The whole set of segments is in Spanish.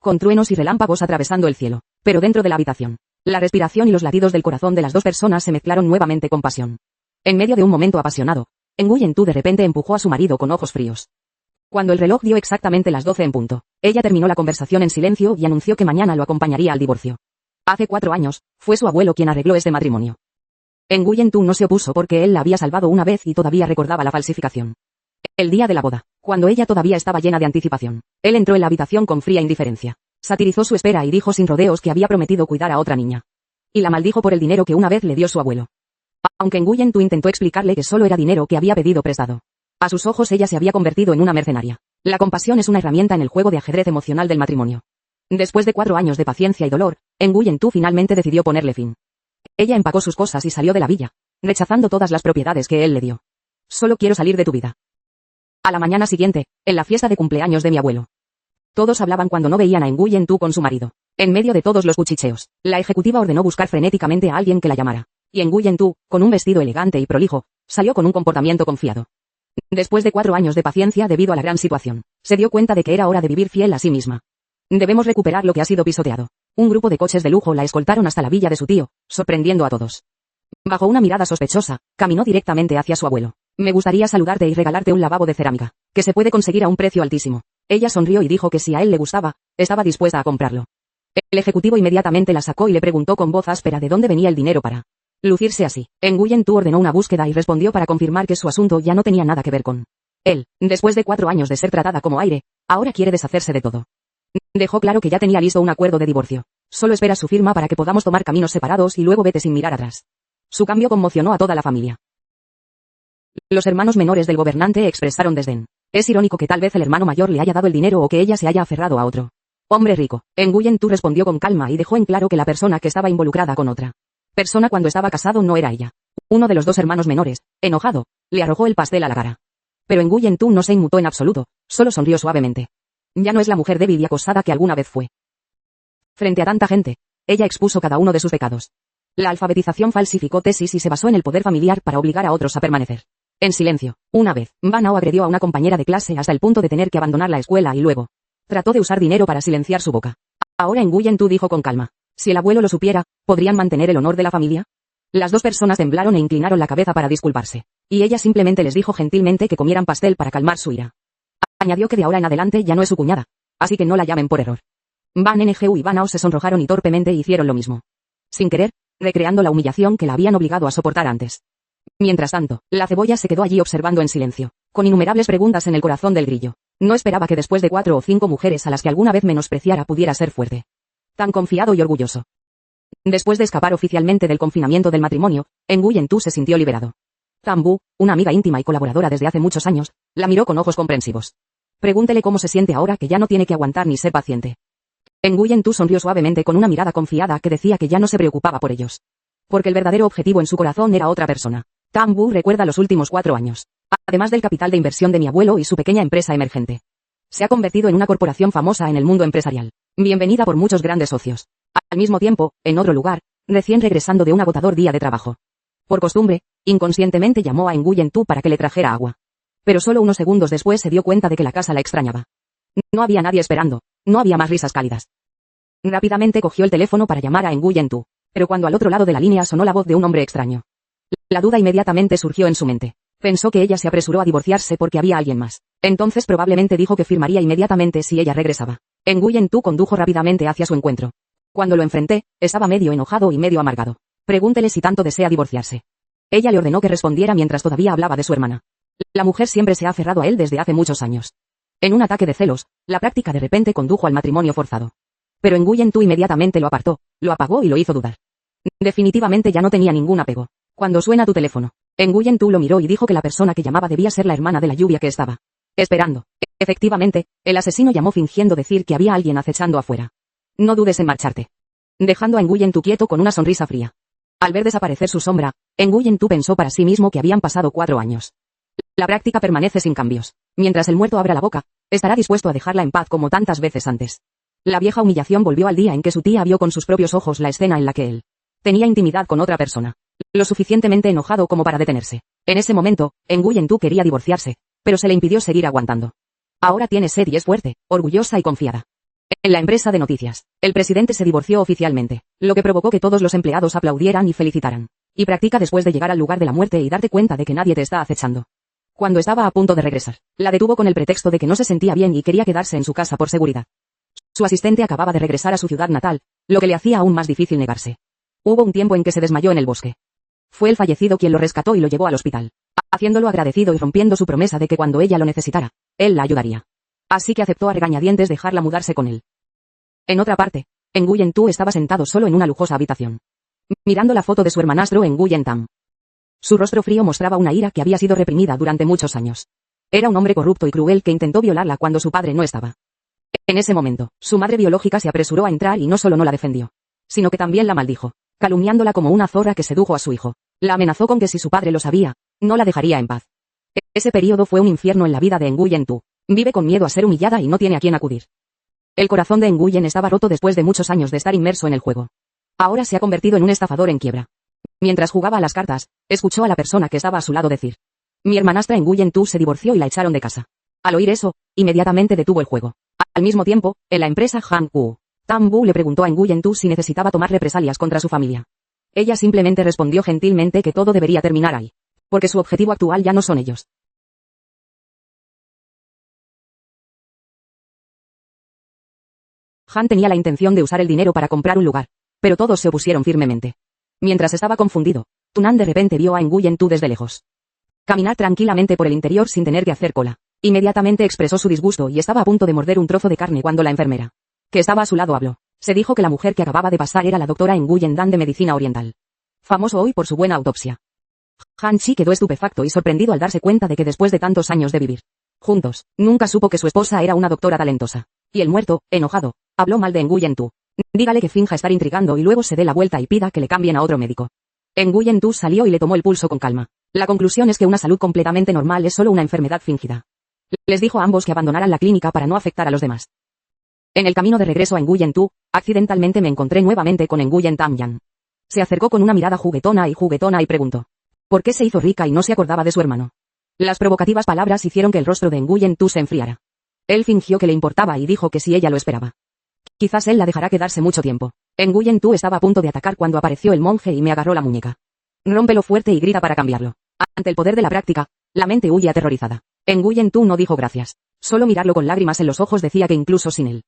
con truenos y relámpagos atravesando el cielo. Pero dentro de la habitación, la respiración y los latidos del corazón de las dos personas se mezclaron nuevamente con pasión. En medio de un momento apasionado, Nguyen Tu de repente empujó a su marido con ojos fríos. Cuando el reloj dio exactamente las 12 en punto, ella terminó la conversación en silencio y anunció que mañana lo acompañaría al divorcio. Hace 4 años, fue su abuelo quien arregló este matrimonio. Nguyen Tu no se opuso porque él la había salvado una vez y todavía recordaba la falsificación. El día de la boda, cuando ella todavía estaba llena de anticipación, él entró en la habitación con fría indiferencia. Satirizó su espera y dijo sin rodeos que había prometido cuidar a otra niña. Y la maldijo por el dinero que una vez le dio su abuelo. Aunque Nguyen Tu intentó explicarle que solo era dinero que había pedido prestado. A sus ojos ella se había convertido en una mercenaria. La compasión es una herramienta en el juego de ajedrez emocional del matrimonio. Después de 4 años de paciencia y dolor, Nguyen Tu finalmente decidió ponerle fin. Ella empacó sus cosas y salió de la villa, rechazando todas las propiedades que él le dio. Solo quiero salir de tu vida. A la mañana siguiente, en la fiesta de cumpleaños de mi abuelo. Todos hablaban cuando no veían a Nguyen Tu con su marido. En medio de todos los cuchicheos, la ejecutiva ordenó buscar frenéticamente a alguien que la llamara. Y Nguyen Tu, con un vestido elegante y prolijo, salió con un comportamiento confiado. Después de 4 años de paciencia debido a la gran situación, se dio cuenta de que era hora de vivir fiel a sí misma. Debemos recuperar lo que ha sido pisoteado. Un grupo de coches de lujo la escoltaron hasta la villa de su tío, sorprendiendo a todos. Bajo una mirada sospechosa, caminó directamente hacia su abuelo. Me gustaría saludarte y regalarte un lavabo de cerámica, que se puede conseguir a un precio altísimo. Ella sonrió y dijo que si a él le gustaba, estaba dispuesta a comprarlo. El ejecutivo inmediatamente la sacó y le preguntó con voz áspera de dónde venía el dinero para lucirse así. Nguyen Tu ordenó una búsqueda y respondió para confirmar que su asunto ya no tenía nada que ver con él. Después de 4 años de ser tratada como aire, ahora quiere deshacerse de todo. Dejó claro que ya tenía listo un acuerdo de divorcio. Solo espera su firma para que podamos tomar caminos separados y luego vete sin mirar atrás. Su cambio conmocionó a toda la familia. Los hermanos menores del gobernante expresaron desdén. Es irónico que tal vez el hermano mayor le haya dado el dinero o que ella se haya aferrado a otro hombre rico. Nguyen Tu respondió con calma y dejó en claro que la persona que estaba involucrada con otra persona cuando estaba casado no era ella. Uno de los 2 hermanos menores, enojado, le arrojó el pastel a la cara. Pero Nguyen Tu no se inmutó en absoluto, solo sonrió suavemente. Ya no es la mujer débil y acosada que alguna vez fue. Frente a tanta gente, ella expuso cada uno de sus pecados. La alfabetización falsificó tesis y se basó en el poder familiar para obligar a otros a permanecer en silencio. Una vez, Van Ao agredió a una compañera de clase hasta el punto de tener que abandonar la escuela y luego trató de usar dinero para silenciar su boca. Ahora Nguyen Tu dijo con calma. Si el abuelo lo supiera, ¿podrían mantener el honor de la familia? Las 2 personas temblaron e inclinaron la cabeza para disculparse. Y ella simplemente les dijo gentilmente que comieran pastel para calmar su ira. Añadió que de ahora en adelante ya no es su cuñada. Así que no la llamen por error. Van Ngo y Van Ao se sonrojaron y torpemente hicieron lo mismo. Sin querer, recreando la humillación que la habían obligado a soportar antes. Mientras tanto, la cebolla se quedó allí observando en silencio, con innumerables preguntas en el corazón del grillo. No esperaba que después de 4 o 5 mujeres a las que alguna vez menospreciara pudiera ser fuerte. Tan confiado y orgulloso. Después de escapar oficialmente del confinamiento del matrimonio, Nguyen Tu se sintió liberado. Tambu, una amiga íntima y colaboradora desde hace muchos años, la miró con ojos comprensivos. Pregúntele cómo se siente ahora que ya no tiene que aguantar ni ser paciente. Nguyen Tu sonrió suavemente con una mirada confiada que decía que ya no se preocupaba por ellos. Porque el verdadero objetivo en su corazón era otra persona. Tambu recuerda los últimos 4 años. Además del capital de inversión de mi abuelo y su pequeña empresa emergente. Se ha convertido en una corporación famosa en el mundo empresarial. Bienvenida por muchos grandes socios. Al mismo tiempo, en otro lugar, recién regresando de un agotador día de trabajo. Por costumbre, inconscientemente llamó a Nguyen Tu para que le trajera agua. Pero solo unos segundos después se dio cuenta de que la casa la extrañaba. No había nadie esperando, no había más risas cálidas. Rápidamente cogió el teléfono para llamar a Nguyen Tu, pero cuando al otro lado de la línea sonó la voz de un hombre extraño. La duda inmediatamente surgió en su mente. Pensó que ella se apresuró a divorciarse porque había alguien más. Entonces probablemente dijo que firmaría inmediatamente si ella regresaba. Nguyen Tu condujo rápidamente hacia su encuentro. Cuando lo enfrenté, estaba medio enojado y medio amargado. Pregúntele si tanto desea divorciarse. Ella le ordenó que respondiera mientras todavía hablaba de su hermana. La mujer siempre se ha aferrado a él desde hace muchos años. En un ataque de celos, la práctica de repente condujo al matrimonio forzado. Pero Nguyen Tu inmediatamente lo apartó, lo apagó y lo hizo dudar. Definitivamente ya no tenía ningún apego. Cuando suena tu teléfono, Nguyen Tu lo miró y dijo que la persona que llamaba debía ser la hermana de la lluvia que estaba esperando. Efectivamente, el asesino llamó fingiendo decir que había alguien acechando afuera. No dudes en marcharte. Dejando a Nguyen Tu quieto con una sonrisa fría. Al ver desaparecer su sombra, Nguyen Tu pensó para sí mismo que habían pasado 4 años. La práctica permanece sin cambios. Mientras el muerto abra la boca, estará dispuesto a dejarla en paz como tantas veces antes. La vieja humillación volvió al día en que su tía vio con sus propios ojos la escena en la que él tenía intimidad con otra persona. Lo suficientemente enojado como para detenerse. En ese momento, Nguyen Tu quería divorciarse, pero se le impidió seguir aguantando. Ahora tiene sed y es fuerte, orgullosa y confiada. En la empresa de noticias, el presidente se divorció oficialmente, lo que provocó que todos los empleados aplaudieran y felicitaran. Y practica después de llegar al lugar de la muerte y darte cuenta de que nadie te está acechando. Cuando estaba a punto de regresar, la detuvo con el pretexto de que no se sentía bien y quería quedarse en su casa por seguridad. Su asistente acababa de regresar a su ciudad natal, lo que le hacía aún más difícil negarse. Hubo un tiempo en que se desmayó en el bosque. Fue el fallecido quien lo rescató y lo llevó al hospital, haciéndolo agradecido y rompiendo su promesa de que cuando ella lo necesitara, él la ayudaría. Así que aceptó a regañadientes dejarla mudarse con él. En otra parte, Nguyen Tu estaba sentado solo en una lujosa habitación, mirando la foto de su hermanastro Nguyen Tam. Su rostro frío mostraba una ira que había sido reprimida durante muchos años. Era un hombre corrupto y cruel que intentó violarla cuando su padre no estaba. En ese momento, su madre biológica se apresuró a entrar y no solo no la defendió, sino que también la maldijo, calumniándola como una zorra que sedujo a su hijo. La amenazó con que si su padre lo sabía, no la dejaría en paz. Ese periodo fue un infierno en la vida de Nguyen Tu. Vive con miedo a ser humillada y no tiene a quién acudir. El corazón de Nguyen estaba roto después de muchos años de estar inmerso en el juego. Ahora se ha convertido en un estafador en quiebra. Mientras jugaba a las cartas, escuchó a la persona que estaba a su lado decir: mi hermanastra Nguyen Tu se divorció y la echaron de casa. Al oír eso, inmediatamente detuvo el juego. Al mismo tiempo, en la empresa Han Ku, Tam Bu le preguntó a Nguyen Tu si necesitaba tomar represalias contra su familia. Ella simplemente respondió gentilmente que todo debería terminar ahí, porque su objetivo actual ya no son ellos. Han tenía la intención de usar el dinero para comprar un lugar, pero todos se opusieron firmemente. Mientras estaba confundido, Tunan de repente vio a Nguyen Tu desde lejos caminar tranquilamente por el interior sin tener que hacer cola. Inmediatamente expresó su disgusto y estaba a punto de morder un trozo de carne cuando la enfermera, que estaba a su lado, habló. Se dijo que la mujer que acababa de pasar era la doctora Nguyen Dan de Medicina Oriental, famoso hoy por su buena autopsia. Han Chi quedó estupefacto y sorprendido al darse cuenta de que después de tantos años de vivir juntos, nunca supo que su esposa era una doctora talentosa. Y el muerto, enojado, habló mal de Nguyen Tu. Dígale que finja estar intrigando y luego se dé la vuelta y pida que le cambien a otro médico. Nguyen Tu salió y le tomó el pulso con calma. La conclusión es que una salud completamente normal es solo una enfermedad fingida. Les dijo a ambos que abandonaran la clínica para no afectar a los demás. En el camino de regreso a Nguyen Tu, accidentalmente me encontré nuevamente con Nguyen Tam Yan. Se acercó con una mirada juguetona y preguntó: ¿por qué se hizo rica y no se acordaba de su hermano? Las provocativas palabras hicieron que el rostro de Nguyen Tu se enfriara. Él fingió que le importaba y dijo que si ella lo esperaba, quizás él la dejará quedarse mucho tiempo. Nguyen Tu estaba a punto de atacar cuando apareció el monje y me agarró la muñeca. Rómpelo fuerte y grita para cambiarlo. Ante el poder de la práctica, la mente huye aterrorizada. Nguyen Tu no dijo gracias. Solo mirarlo con lágrimas en los ojos decía que incluso sin él,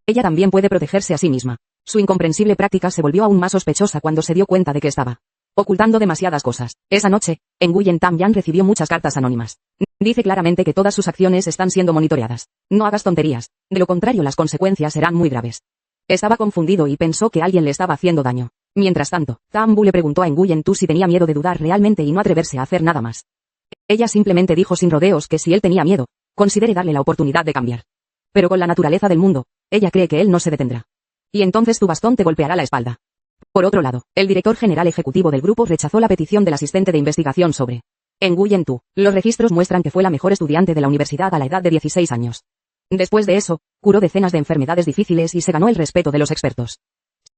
ella también puede protegerse a sí misma. Su incomprensible práctica se volvió aún más sospechosa cuando se dio cuenta de que estaba ocultando demasiadas cosas. Esa noche, Nguyen Tam Yan recibió muchas cartas anónimas. Dice claramente que todas sus acciones están siendo monitoreadas. No hagas tonterías, de lo contrario las consecuencias serán muy graves. Estaba confundido y pensó que alguien le estaba haciendo daño. Mientras tanto, Tam Bu le preguntó a Nguyen Tu si tenía miedo de dudar realmente y no atreverse a hacer nada más. Ella simplemente dijo sin rodeos que si él tenía miedo, considere darle la oportunidad de cambiar. Pero con la naturaleza del mundo, ella cree que él no se detendrá. Y entonces tu bastón te golpeará la espalda. Por otro lado, el director general ejecutivo del grupo rechazó la petición del asistente de investigación sobre Nguyen Tu. Los registros muestran que fue la mejor estudiante de la universidad a la edad de 16 años. Después de eso, curó decenas de enfermedades difíciles y se ganó el respeto de los expertos.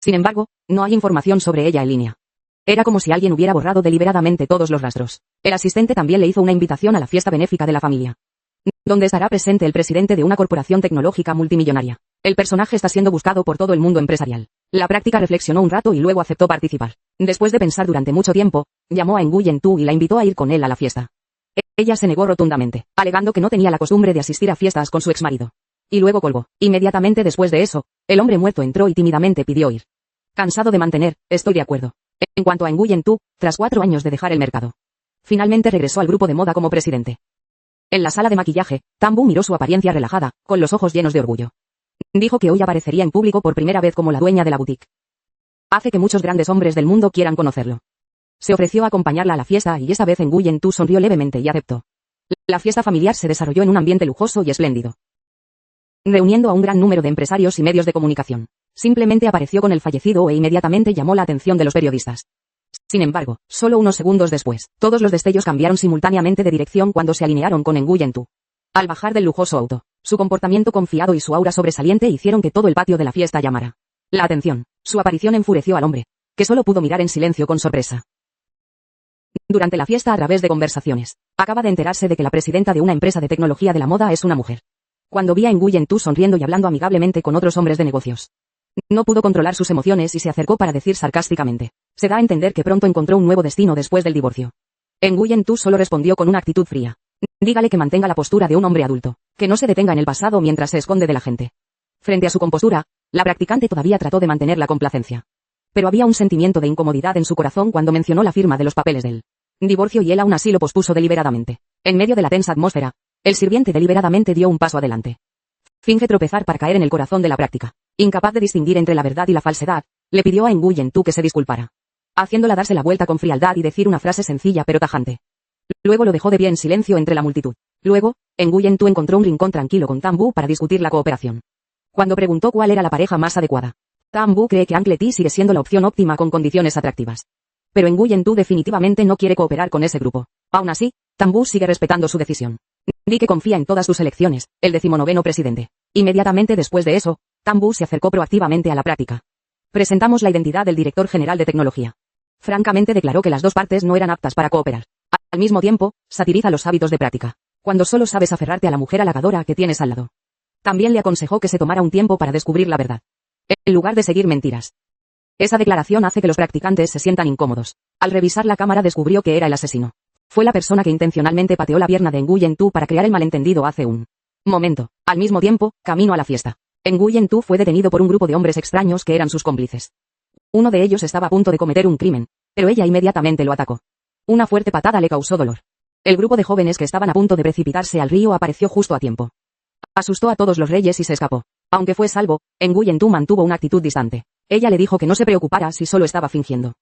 Sin embargo, no hay información sobre ella en línea. Era como si alguien hubiera borrado deliberadamente todos los rastros. El asistente también le hizo una invitación a la fiesta benéfica de la familia, donde estará presente el presidente de una corporación tecnológica multimillonaria. El personaje está siendo buscado por todo el mundo empresarial. La práctica reflexionó un rato y luego aceptó participar. Después de pensar durante mucho tiempo, llamó a Nguyen Tu y la invitó a ir con él a la fiesta. Ella se negó rotundamente, alegando que no tenía la costumbre de asistir a fiestas con su exmarido. Y luego colgó. Inmediatamente después de eso, el hombre muerto entró y tímidamente pidió ir. Cansado de mantener, estoy de acuerdo. En cuanto a Nguyen Tu, tras 4 años de dejar el mercado, finalmente regresó al grupo de moda como presidente. En la sala de maquillaje, Tam Bu miró su apariencia relajada, con los ojos llenos de orgullo. Dijo que hoy aparecería en público por primera vez como la dueña de la boutique. Hace que muchos grandes hombres del mundo quieran conocerlo. Se ofreció a acompañarla a la fiesta y esta vez Nguyen Tu sonrió levemente y aceptó. La fiesta familiar se desarrolló en un ambiente lujoso y espléndido, reuniendo a un gran número de empresarios y medios de comunicación. Simplemente apareció con el fallecido e inmediatamente llamó la atención de los periodistas. Sin embargo, solo unos segundos después, todos los destellos cambiaron simultáneamente de dirección cuando se alinearon con Nguyen Tu. Al bajar del lujoso auto, su comportamiento confiado y su aura sobresaliente hicieron que todo el patio de la fiesta llamara la atención. Su aparición enfureció al hombre, que solo pudo mirar en silencio con sorpresa. Durante la fiesta, a través de conversaciones, acaba de enterarse de que la presidenta de una empresa de tecnología de la moda es una mujer. cuando vi a Nguyen Tu sonriendo y hablando amigablemente con otros hombres de negocios. No pudo controlar sus emociones y se acercó para decir sarcásticamente. Se da a entender que pronto encontró un nuevo destino después del divorcio. Nguyen Tu solo respondió con una actitud fría. Dígale que mantenga la postura de un hombre adulto, que no se detenga en el pasado mientras se esconde de la gente. Frente a su compostura, la practicante todavía trató de mantener la complacencia. Pero había un sentimiento de incomodidad en su corazón cuando mencionó la firma de los papeles del divorcio y él aún así lo pospuso deliberadamente. En medio de la tensa atmósfera, el sirviente deliberadamente dio un paso adelante. Finge tropezar para caer en el corazón de la práctica. Incapaz de distinguir entre la verdad y la falsedad, le pidió a Nguyen Tu que se disculpara, haciéndola darse la vuelta con frialdad y decir una frase sencilla pero tajante. Luego lo dejó de pie en silencio entre la multitud. Luego, Nguyen Tu encontró un rincón tranquilo con Tam Bu para discutir la cooperación. Cuando preguntó cuál era la pareja más adecuada, Tam Bu cree que Uncle T sigue siendo la opción óptima con condiciones atractivas. Pero Nguyen Tu definitivamente no quiere cooperar con ese grupo. Aún así, Tam Bu sigue respetando su decisión. Di que confía en todas sus elecciones, el 19º presidente. Inmediatamente después de eso, Tam Bu se acercó proactivamente a la práctica. Presentamos la identidad del director general de tecnología. Francamente declaró que las dos partes no eran aptas para cooperar. Al mismo tiempo, satiriza los hábitos de práctica. Cuando solo sabes aferrarte a la mujer halagadora que tienes al lado. También le aconsejó que se tomara un tiempo para descubrir la verdad, en lugar de seguir mentiras. Esa declaración hace que los practicantes se sientan incómodos. Al revisar la cámara descubrió que era el asesino. Fue la persona que intencionalmente pateó la pierna de Nguyen Tu para crear el malentendido hace un momento. Al mismo tiempo, camino a la fiesta. Nguyen Tu fue detenido por un grupo de hombres extraños que eran sus cómplices. Uno de ellos estaba a punto de cometer un crimen, pero ella inmediatamente lo atacó. Una fuerte patada le causó dolor. El grupo de jóvenes que estaban a punto de precipitarse al río apareció justo a tiempo. Asustó a todos los reyes y se escapó. Aunque fue salvo, Nguyen Tu mantuvo una actitud distante. Ella le dijo que no se preocupara si solo estaba fingiendo.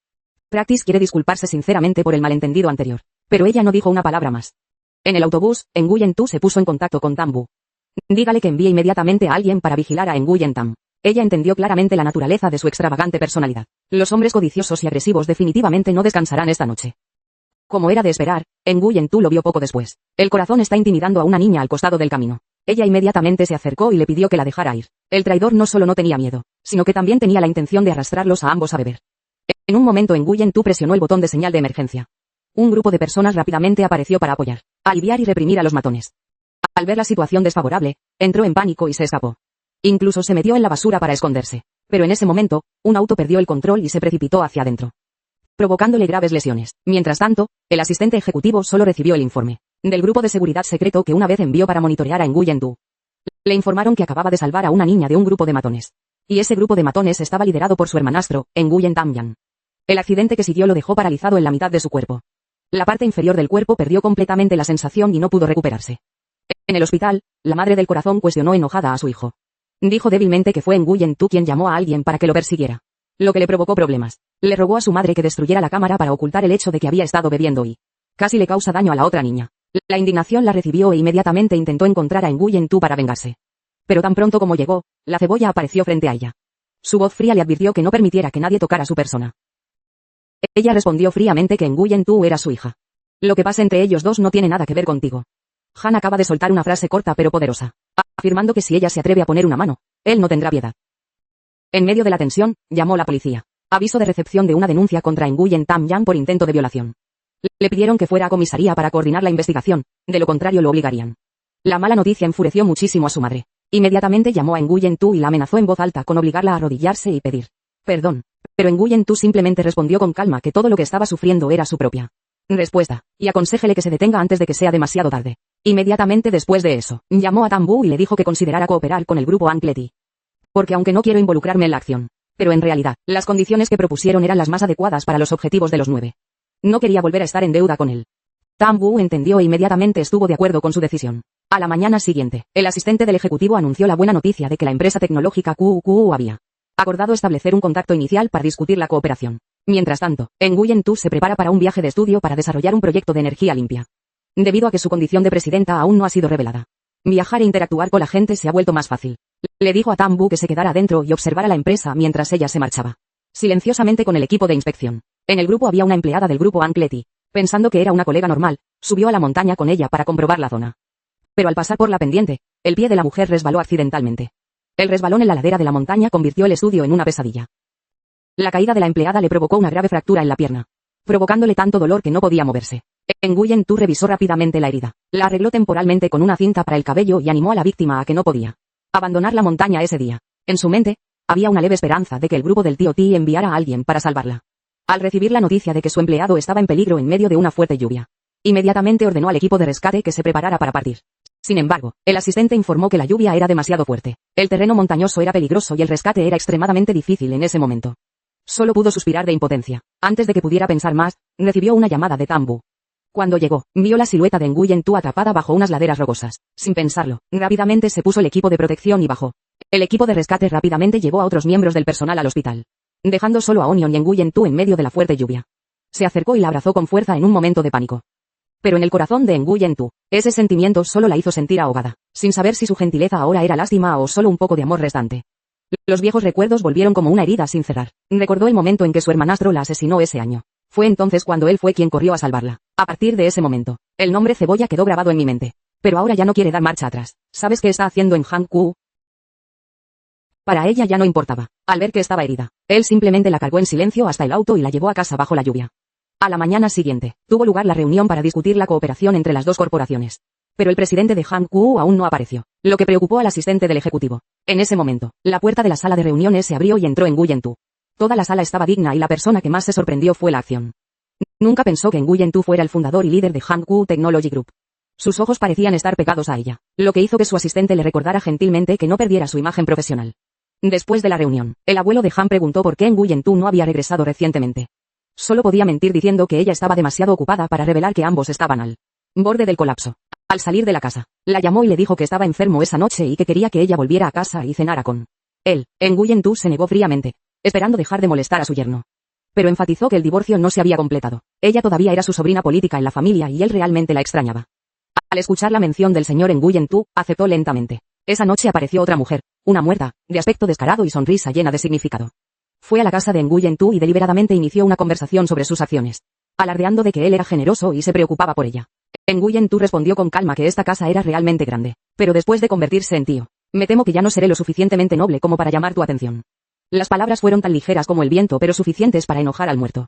Practice quiere disculparse sinceramente por el malentendido anterior, pero ella no dijo una palabra más. En el autobús, Nguyen Tu se puso en contacto con Tam Bu. Dígale que envíe inmediatamente a alguien para vigilar a Nguyen Tam. Ella entendió claramente la naturaleza de su extravagante personalidad. Los hombres codiciosos y agresivos definitivamente no descansarán esta noche. Como era de esperar, Nguyen Tu lo vio poco después. El corazón está intimidando a una niña al costado del camino. Ella inmediatamente se acercó y le pidió que la dejara ir. El traidor no solo no tenía miedo, sino que también tenía la intención de arrastrarlos a ambos a beber. En un momento Nguyen Tu presionó el botón de señal de emergencia. Un grupo de personas rápidamente apareció para apoyar, aliviar y reprimir a los matones. Al ver la situación desfavorable, entró en pánico y se escapó. Incluso se metió en la basura para esconderse. Pero en ese momento, un auto perdió el control y se precipitó hacia adentro, provocándole graves lesiones. Mientras tanto, el asistente ejecutivo solo recibió el informe del grupo de seguridad secreto que una vez envió para monitorear a Nguyen Tu. Le informaron que acababa de salvar a una niña de un grupo de matones. Y ese grupo de matones estaba liderado por su hermanastro, Nguyen Tam Yan. El accidente que siguió lo dejó paralizado en la mitad de su cuerpo. La parte inferior del cuerpo perdió completamente la sensación y no pudo recuperarse. En el hospital, la madre del corazón cuestionó enojada a su hijo. Dijo débilmente que fue Nguyen Tu quien llamó a alguien para que lo persiguiera, lo que le provocó problemas. Le rogó a su madre que destruyera la cámara para ocultar el hecho de que había estado bebiendo y casi le causa daño a la otra niña. La indignación la recibió e inmediatamente intentó encontrar a Nguyen Tu para vengarse. Pero tan pronto como llegó, la cebolla apareció frente a ella. Su voz fría le advirtió que no permitiera que nadie tocara su persona. Ella respondió fríamente que Nguyen Tu era su hija. Lo que pasa entre ellos dos no tiene nada que ver contigo. Han acaba de soltar una frase corta pero poderosa, afirmando que si ella se atreve a poner una mano, él no tendrá piedad. En medio de la tensión, llamó la policía. Aviso de recepción de una denuncia contra Nguyen Tam Yan por intento de violación. Le pidieron que fuera a comisaría para coordinar la investigación, de lo contrario lo obligarían. La mala noticia enfureció muchísimo a su madre. Inmediatamente llamó a Nguyen Tu y la amenazó en voz alta con obligarla a arrodillarse y pedir perdón. Pero Nguyen Tu simplemente respondió con calma que todo lo que estaba sufriendo era su propia respuesta, y aconséjele que se detenga antes de que sea demasiado tarde. Inmediatamente después de eso, llamó a Tam Bu y le dijo que considerara cooperar con el grupo Uncle T. Porque aunque no quiero involucrarme en la acción, pero en realidad, las condiciones que propusieron eran las más adecuadas para los objetivos de los 9. No quería volver a estar en deuda con él. Tam Bu entendió e inmediatamente estuvo de acuerdo con su decisión. A la mañana siguiente, el asistente del ejecutivo anunció la buena noticia de que la empresa tecnológica QQU había acordado establecer un contacto inicial para discutir la cooperación. Mientras tanto, Nguyen Tu se prepara para un viaje de estudio para desarrollar un proyecto de energía limpia. Debido a que su condición de presidenta aún no ha sido revelada, viajar e interactuar con la gente se ha vuelto más fácil. Le dijo a Tam Bu que se quedara adentro y observara la empresa mientras ella se marchaba silenciosamente con el equipo de inspección. En el grupo había una empleada del grupo Uncle T. Pensando que era una colega normal, subió a la montaña con ella para comprobar la zona. Pero al pasar por la pendiente, el pie de la mujer resbaló accidentalmente. El resbalón en la ladera de la montaña convirtió el estudio en una pesadilla. La caída de la empleada le provocó una grave fractura en la pierna, provocándole tanto dolor que no podía moverse. Nguyen Tu revisó rápidamente la herida. La arregló temporalmente con una cinta para el cabello y animó a la víctima a que no podía abandonar la montaña ese día. En su mente, había una leve esperanza de que el grupo del tío T enviara a alguien para salvarla. Al recibir la noticia de que su empleado estaba en peligro en medio de una fuerte lluvia, inmediatamente ordenó al equipo de rescate que se preparara para partir. Sin embargo, el asistente informó que la lluvia era demasiado fuerte, el terreno montañoso era peligroso y el rescate era extremadamente difícil en ese momento. Solo pudo suspirar de impotencia. Antes de que pudiera pensar más, recibió una llamada de Tam Bu. Cuando llegó, vio la silueta de Nguyen Tu atrapada bajo unas laderas rocosas. Sin pensarlo, rápidamente se puso el equipo de protección y bajó. El equipo de rescate rápidamente llevó a otros miembros del personal al hospital, dejando solo a Onion y Nguyen Tu en medio de la fuerte lluvia. Se acercó y la abrazó con fuerza en un momento de pánico. Pero en el corazón de Nguyen Tu, ese sentimiento solo la hizo sentir ahogada, sin saber si su gentileza ahora era lástima o solo un poco de amor restante. Los viejos recuerdos volvieron como una herida sin cerrar. Recordó el momento en que su hermanastro la asesinó ese año. Fue entonces cuando él fue quien corrió a salvarla. A partir de ese momento, el nombre Cebolla quedó grabado en mi mente. Pero ahora ya no quiere dar marcha atrás. ¿Sabes qué está haciendo en Hankou? Para ella ya no importaba. Al ver que estaba herida, él simplemente la cargó en silencio hasta el auto y la llevó a casa bajo la lluvia. A la mañana siguiente, tuvo lugar la reunión para discutir la cooperación entre las dos corporaciones. Pero el presidente de Hankou aún no apareció, lo que preocupó al asistente del ejecutivo. En ese momento, la puerta de la sala de reuniones se abrió y entró Nguyen Tu. Toda la sala estaba digna y la persona que más se sorprendió fue la acción. Nunca pensó que Nguyen Tu fuera el fundador y líder de Hankou Technology Group. Sus ojos parecían estar pegados a ella, lo que hizo que su asistente le recordara gentilmente que no perdiera su imagen profesional. Después de la reunión, el abuelo de Han preguntó por qué Nguyen Tu no había regresado recientemente. Solo podía mentir diciendo que ella estaba demasiado ocupada para revelar que ambos estaban al borde del colapso. Al salir de la casa, la llamó y le dijo que estaba enfermo esa noche y que quería que ella volviera a casa y cenara con él. Nguyen Tu se negó fríamente, esperando dejar de molestar a su yerno. Pero enfatizó que el divorcio no se había completado. Ella todavía era su sobrina política en la familia y él realmente la extrañaba. Al escuchar la mención del señor Nguyen Tu, aceptó lentamente. Esa noche apareció otra mujer, una muerta, de aspecto descarado y sonrisa llena de significado. Fue a la casa de Nguyen Tu y deliberadamente inició una conversación sobre sus acciones, alardeando de que él era generoso y se preocupaba por ella. Nguyen Tu respondió con calma que esta casa era realmente grande, pero después de convertirse en tío, me temo que ya no seré lo suficientemente noble como para llamar tu atención. Las palabras fueron tan ligeras como el viento pero suficientes para enojar al muerto.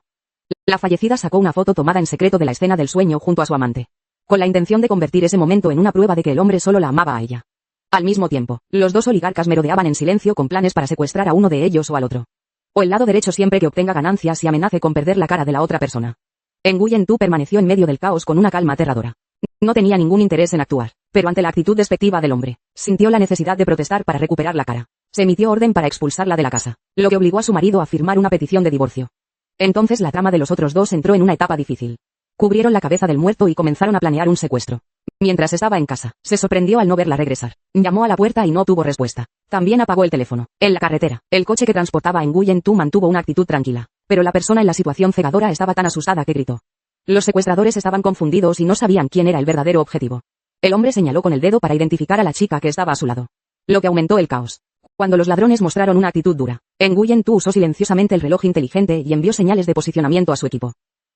La fallecida sacó una foto tomada en secreto de la escena del sueño junto a su amante, con la intención de convertir ese momento en una prueba de que el hombre solo la amaba a ella. Al mismo tiempo, los dos oligarcas merodeaban en silencio con planes para secuestrar a uno de ellos o al otro. O el lado derecho siempre que obtenga ganancias y amenace con perder la cara de la otra persona. Nguyen Tu permaneció en medio del caos con una calma aterradora. No tenía ningún interés en actuar, pero ante la actitud despectiva del hombre, sintió la necesidad de protestar para recuperar la cara. Se emitió orden para expulsarla de la casa, lo que obligó a su marido a firmar una petición de divorcio. Entonces la trama de los otros dos entró en una etapa difícil. Cubrieron la cabeza del muerto y comenzaron a planear un secuestro. Mientras estaba en casa, se sorprendió al no verla regresar. Llamó a la puerta y no tuvo respuesta. También apagó el teléfono. En la carretera, el coche que transportaba a Nguyen Tu mantuvo una actitud tranquila, pero la persona en la situación cegadora estaba tan asustada que gritó. Los secuestradores estaban confundidos y no sabían quién era el verdadero objetivo. El hombre señaló con el dedo para identificar a la chica que estaba a su lado, lo que aumentó el caos. Cuando los ladrones mostraron una actitud dura, Nguyen Tu usó silenciosamente el reloj inteligente y envió señales de posicionamiento a su equipo.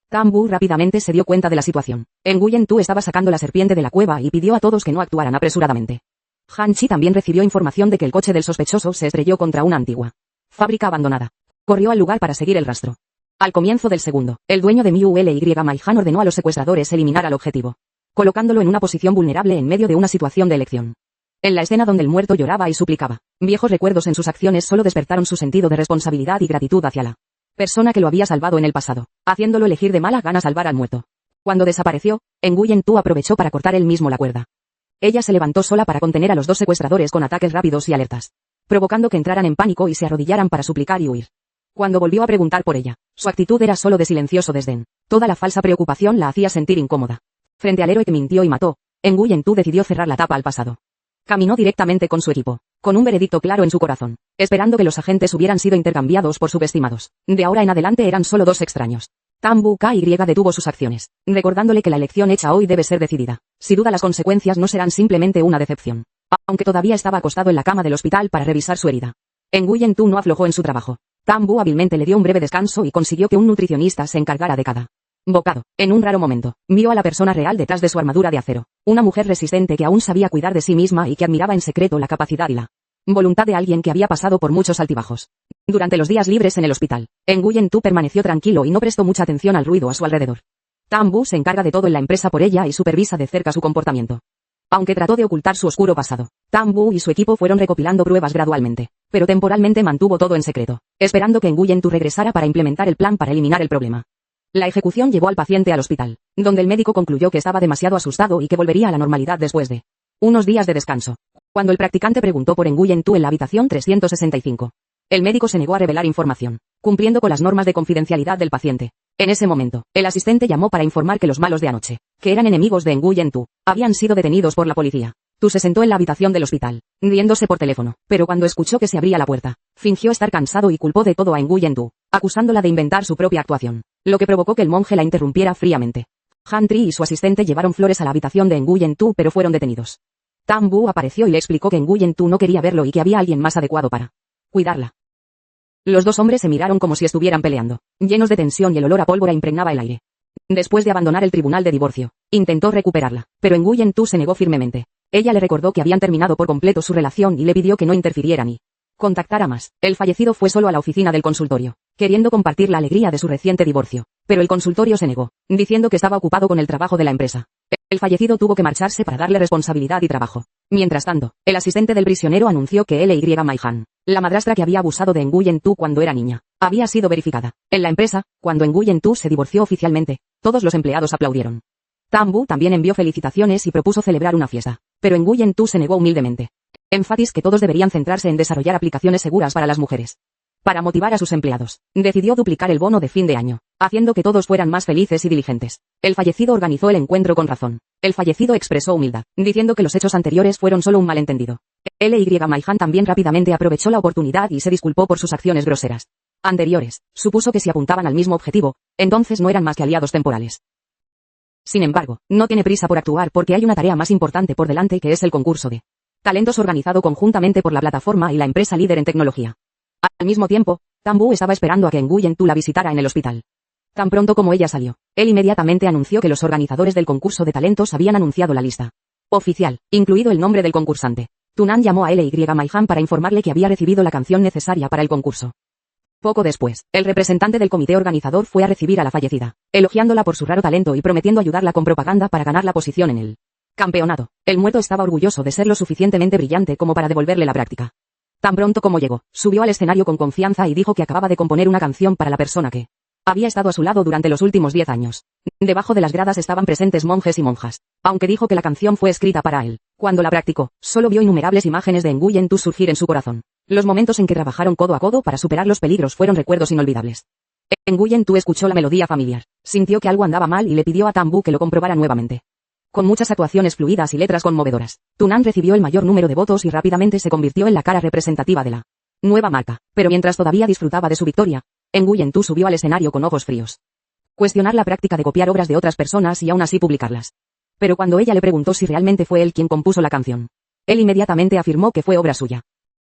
Tam Bu rápidamente se dio cuenta de la situación. Nguyen Tu estaba sacando la serpiente de la cueva y pidió a todos que no actuaran apresuradamente. Han Chi también recibió información de que el coche del sospechoso se estrelló contra una antigua fábrica abandonada. Corrió al lugar para seguir el rastro. Al comienzo del segundo, el dueño de MULY Maihan ordenó a los secuestradores eliminar al objetivo, colocándolo en una posición vulnerable en medio de una situación de elección. En la escena donde el muerto lloraba y suplicaba, viejos recuerdos en sus acciones solo despertaron su sentido de responsabilidad y gratitud hacia la persona que lo había salvado en el pasado, haciéndolo elegir de mala gana salvar al muerto. Cuando desapareció, Nguyen Tu aprovechó para cortar él mismo la cuerda. Ella se levantó sola para contener a los dos secuestradores con ataques rápidos y alertas, provocando que entraran en pánico y se arrodillaran para suplicar y huir. Cuando volvió a preguntar por ella, su actitud era solo de silencioso desdén. Toda la falsa preocupación la hacía sentir incómoda. Frente al héroe que mintió y mató, Nguyen Tu decidió cerrar la tapa al pasado. Caminó directamente con su equipo, con un veredicto claro en su corazón, esperando que los agentes hubieran sido intercambiados por subestimados. De ahora en adelante eran solo dos extraños. Tam Bu Ky detuvo sus acciones, recordándole que la elección hecha hoy debe ser decidida. Sin duda las consecuencias no serán simplemente una decepción. Aunque todavía estaba acostado en la cama del hospital para revisar su herida, Nguyen Tu no aflojó en su trabajo. Tam Bu hábilmente le dio un breve descanso y consiguió que un nutricionista se encargara de cada bocado. En un raro momento, vio a la persona real detrás de su armadura de acero. Una mujer resistente que aún sabía cuidar de sí misma y que admiraba en secreto la capacidad y la voluntad de alguien que había pasado por muchos altibajos. Durante los días libres en el hospital, Nguyen Tu permaneció tranquilo y no prestó mucha atención al ruido a su alrededor. Tan-Bu se encarga de todo en la empresa por ella y supervisa de cerca su comportamiento. Aunque trató de ocultar su oscuro pasado, Tan-Bu y su equipo fueron recopilando pruebas gradualmente, pero temporalmente mantuvo todo en secreto, esperando que Nguyen-Tu regresara para implementar el plan para eliminar el problema. La ejecución llevó al paciente al hospital, donde el médico concluyó que estaba demasiado asustado y que volvería a la normalidad después de unos días de descanso. Cuando el practicante preguntó por Nguyen-Tu en la habitación 365, el médico se negó a revelar información, cumpliendo con las normas de confidencialidad del paciente. En ese momento, el asistente llamó para informar que los malos de anoche, que eran enemigos de Nguyen-Tu, habían sido detenidos por la policía. Tu se sentó en la habitación del hospital, riéndose por teléfono, pero cuando escuchó que se abría la puerta, fingió estar cansado y culpó de todo a Nguyen-Tu, acusándola de inventar su propia actuación, lo que provocó que el monje la interrumpiera fríamente. Han Tri y su asistente llevaron flores a la habitación de Nguyen-Tu pero fueron detenidos. Tan-Bu apareció y le explicó que Nguyen-Tu no quería verlo y que había alguien más adecuado para cuidarla. Los dos hombres se miraron como si estuvieran peleando, llenos de tensión y el olor a pólvora impregnaba el aire. Después de abandonar el tribunal de divorcio, intentó recuperarla, pero Nguyen-Tu se negó firmemente. Ella le recordó que habían terminado por completo su relación y le pidió que no interfiriera ni contactara más. El fallecido fue solo a la oficina del consultorio, queriendo compartir la alegría de su reciente divorcio, pero el consultorio se negó, diciendo que estaba ocupado con el trabajo de la empresa. El fallecido tuvo que marcharse para darle responsabilidad y trabajo. Mientras tanto, el asistente del prisionero anunció que L.Y. Maihan, la madrastra que había abusado de Nguyen-Tu cuando era niña, había sido verificada. En la empresa, cuando Nguyen-Tu se divorció oficialmente, todos los empleados aplaudieron. Tan-Bu también envió felicitaciones y propuso celebrar una fiesta, pero Nguyen-Tu se negó humildemente. Énfasis que todos deberían centrarse en desarrollar aplicaciones seguras para las mujeres. Para motivar a sus empleados, decidió duplicar el bono de fin de año, haciendo que todos fueran más felices y diligentes. El fallecido organizó el encuentro con razón. El fallecido expresó humildad, diciendo que los hechos anteriores fueron solo un malentendido. L.Y. Maihan también rápidamente aprovechó la oportunidad y se disculpó por sus acciones groseras anteriores. Supuso que si apuntaban al mismo objetivo, entonces no eran más que aliados temporales. Sin embargo, no tiene prisa por actuar porque hay una tarea más importante por delante que es el concurso de talentos organizado conjuntamente por la plataforma y la empresa líder en tecnología. Al mismo tiempo, Tan-Bu estaba esperando a que Nguyen-Tu la visitara en el hospital. Tan pronto como ella salió, él inmediatamente anunció que los organizadores del concurso de talentos habían anunciado la lista oficial, incluido el nombre del concursante. Tunan llamó a L.Y. Maihan para informarle que había recibido la canción necesaria para el concurso. Poco después, el representante del comité organizador fue a recibir a la fallecida, elogiándola por su raro talento y prometiendo ayudarla con propaganda para ganar la posición en el campeonato. El muerto estaba orgulloso de ser lo suficientemente brillante como para devolverle la práctica. Tan pronto como llegó, subió al escenario con confianza y dijo que acababa de componer una canción para la persona que había estado a su lado durante los últimos 10 años. Debajo de las gradas estaban presentes monjes y monjas. Aunque dijo que la canción fue escrita para él, cuando la practicó, solo vio innumerables imágenes de Nguyen-Tu surgir en su corazón. Los momentos en que trabajaron codo a codo para superar los peligros fueron recuerdos inolvidables. Nguyen-Tu escuchó la melodía familiar, sintió que algo andaba mal y le pidió a Tan-Bu que lo comprobara nuevamente. Con muchas actuaciones fluidas y letras conmovedoras, Tunan recibió el mayor número de votos y rápidamente se convirtió en la cara representativa de la nueva marca. Pero mientras todavía disfrutaba de su victoria, Nguyen-Tu subió al escenario con ojos fríos. Cuestionar la práctica de copiar obras de otras personas y aún así publicarlas. Pero cuando ella le preguntó si realmente fue él quien compuso la canción, él inmediatamente afirmó que fue obra suya.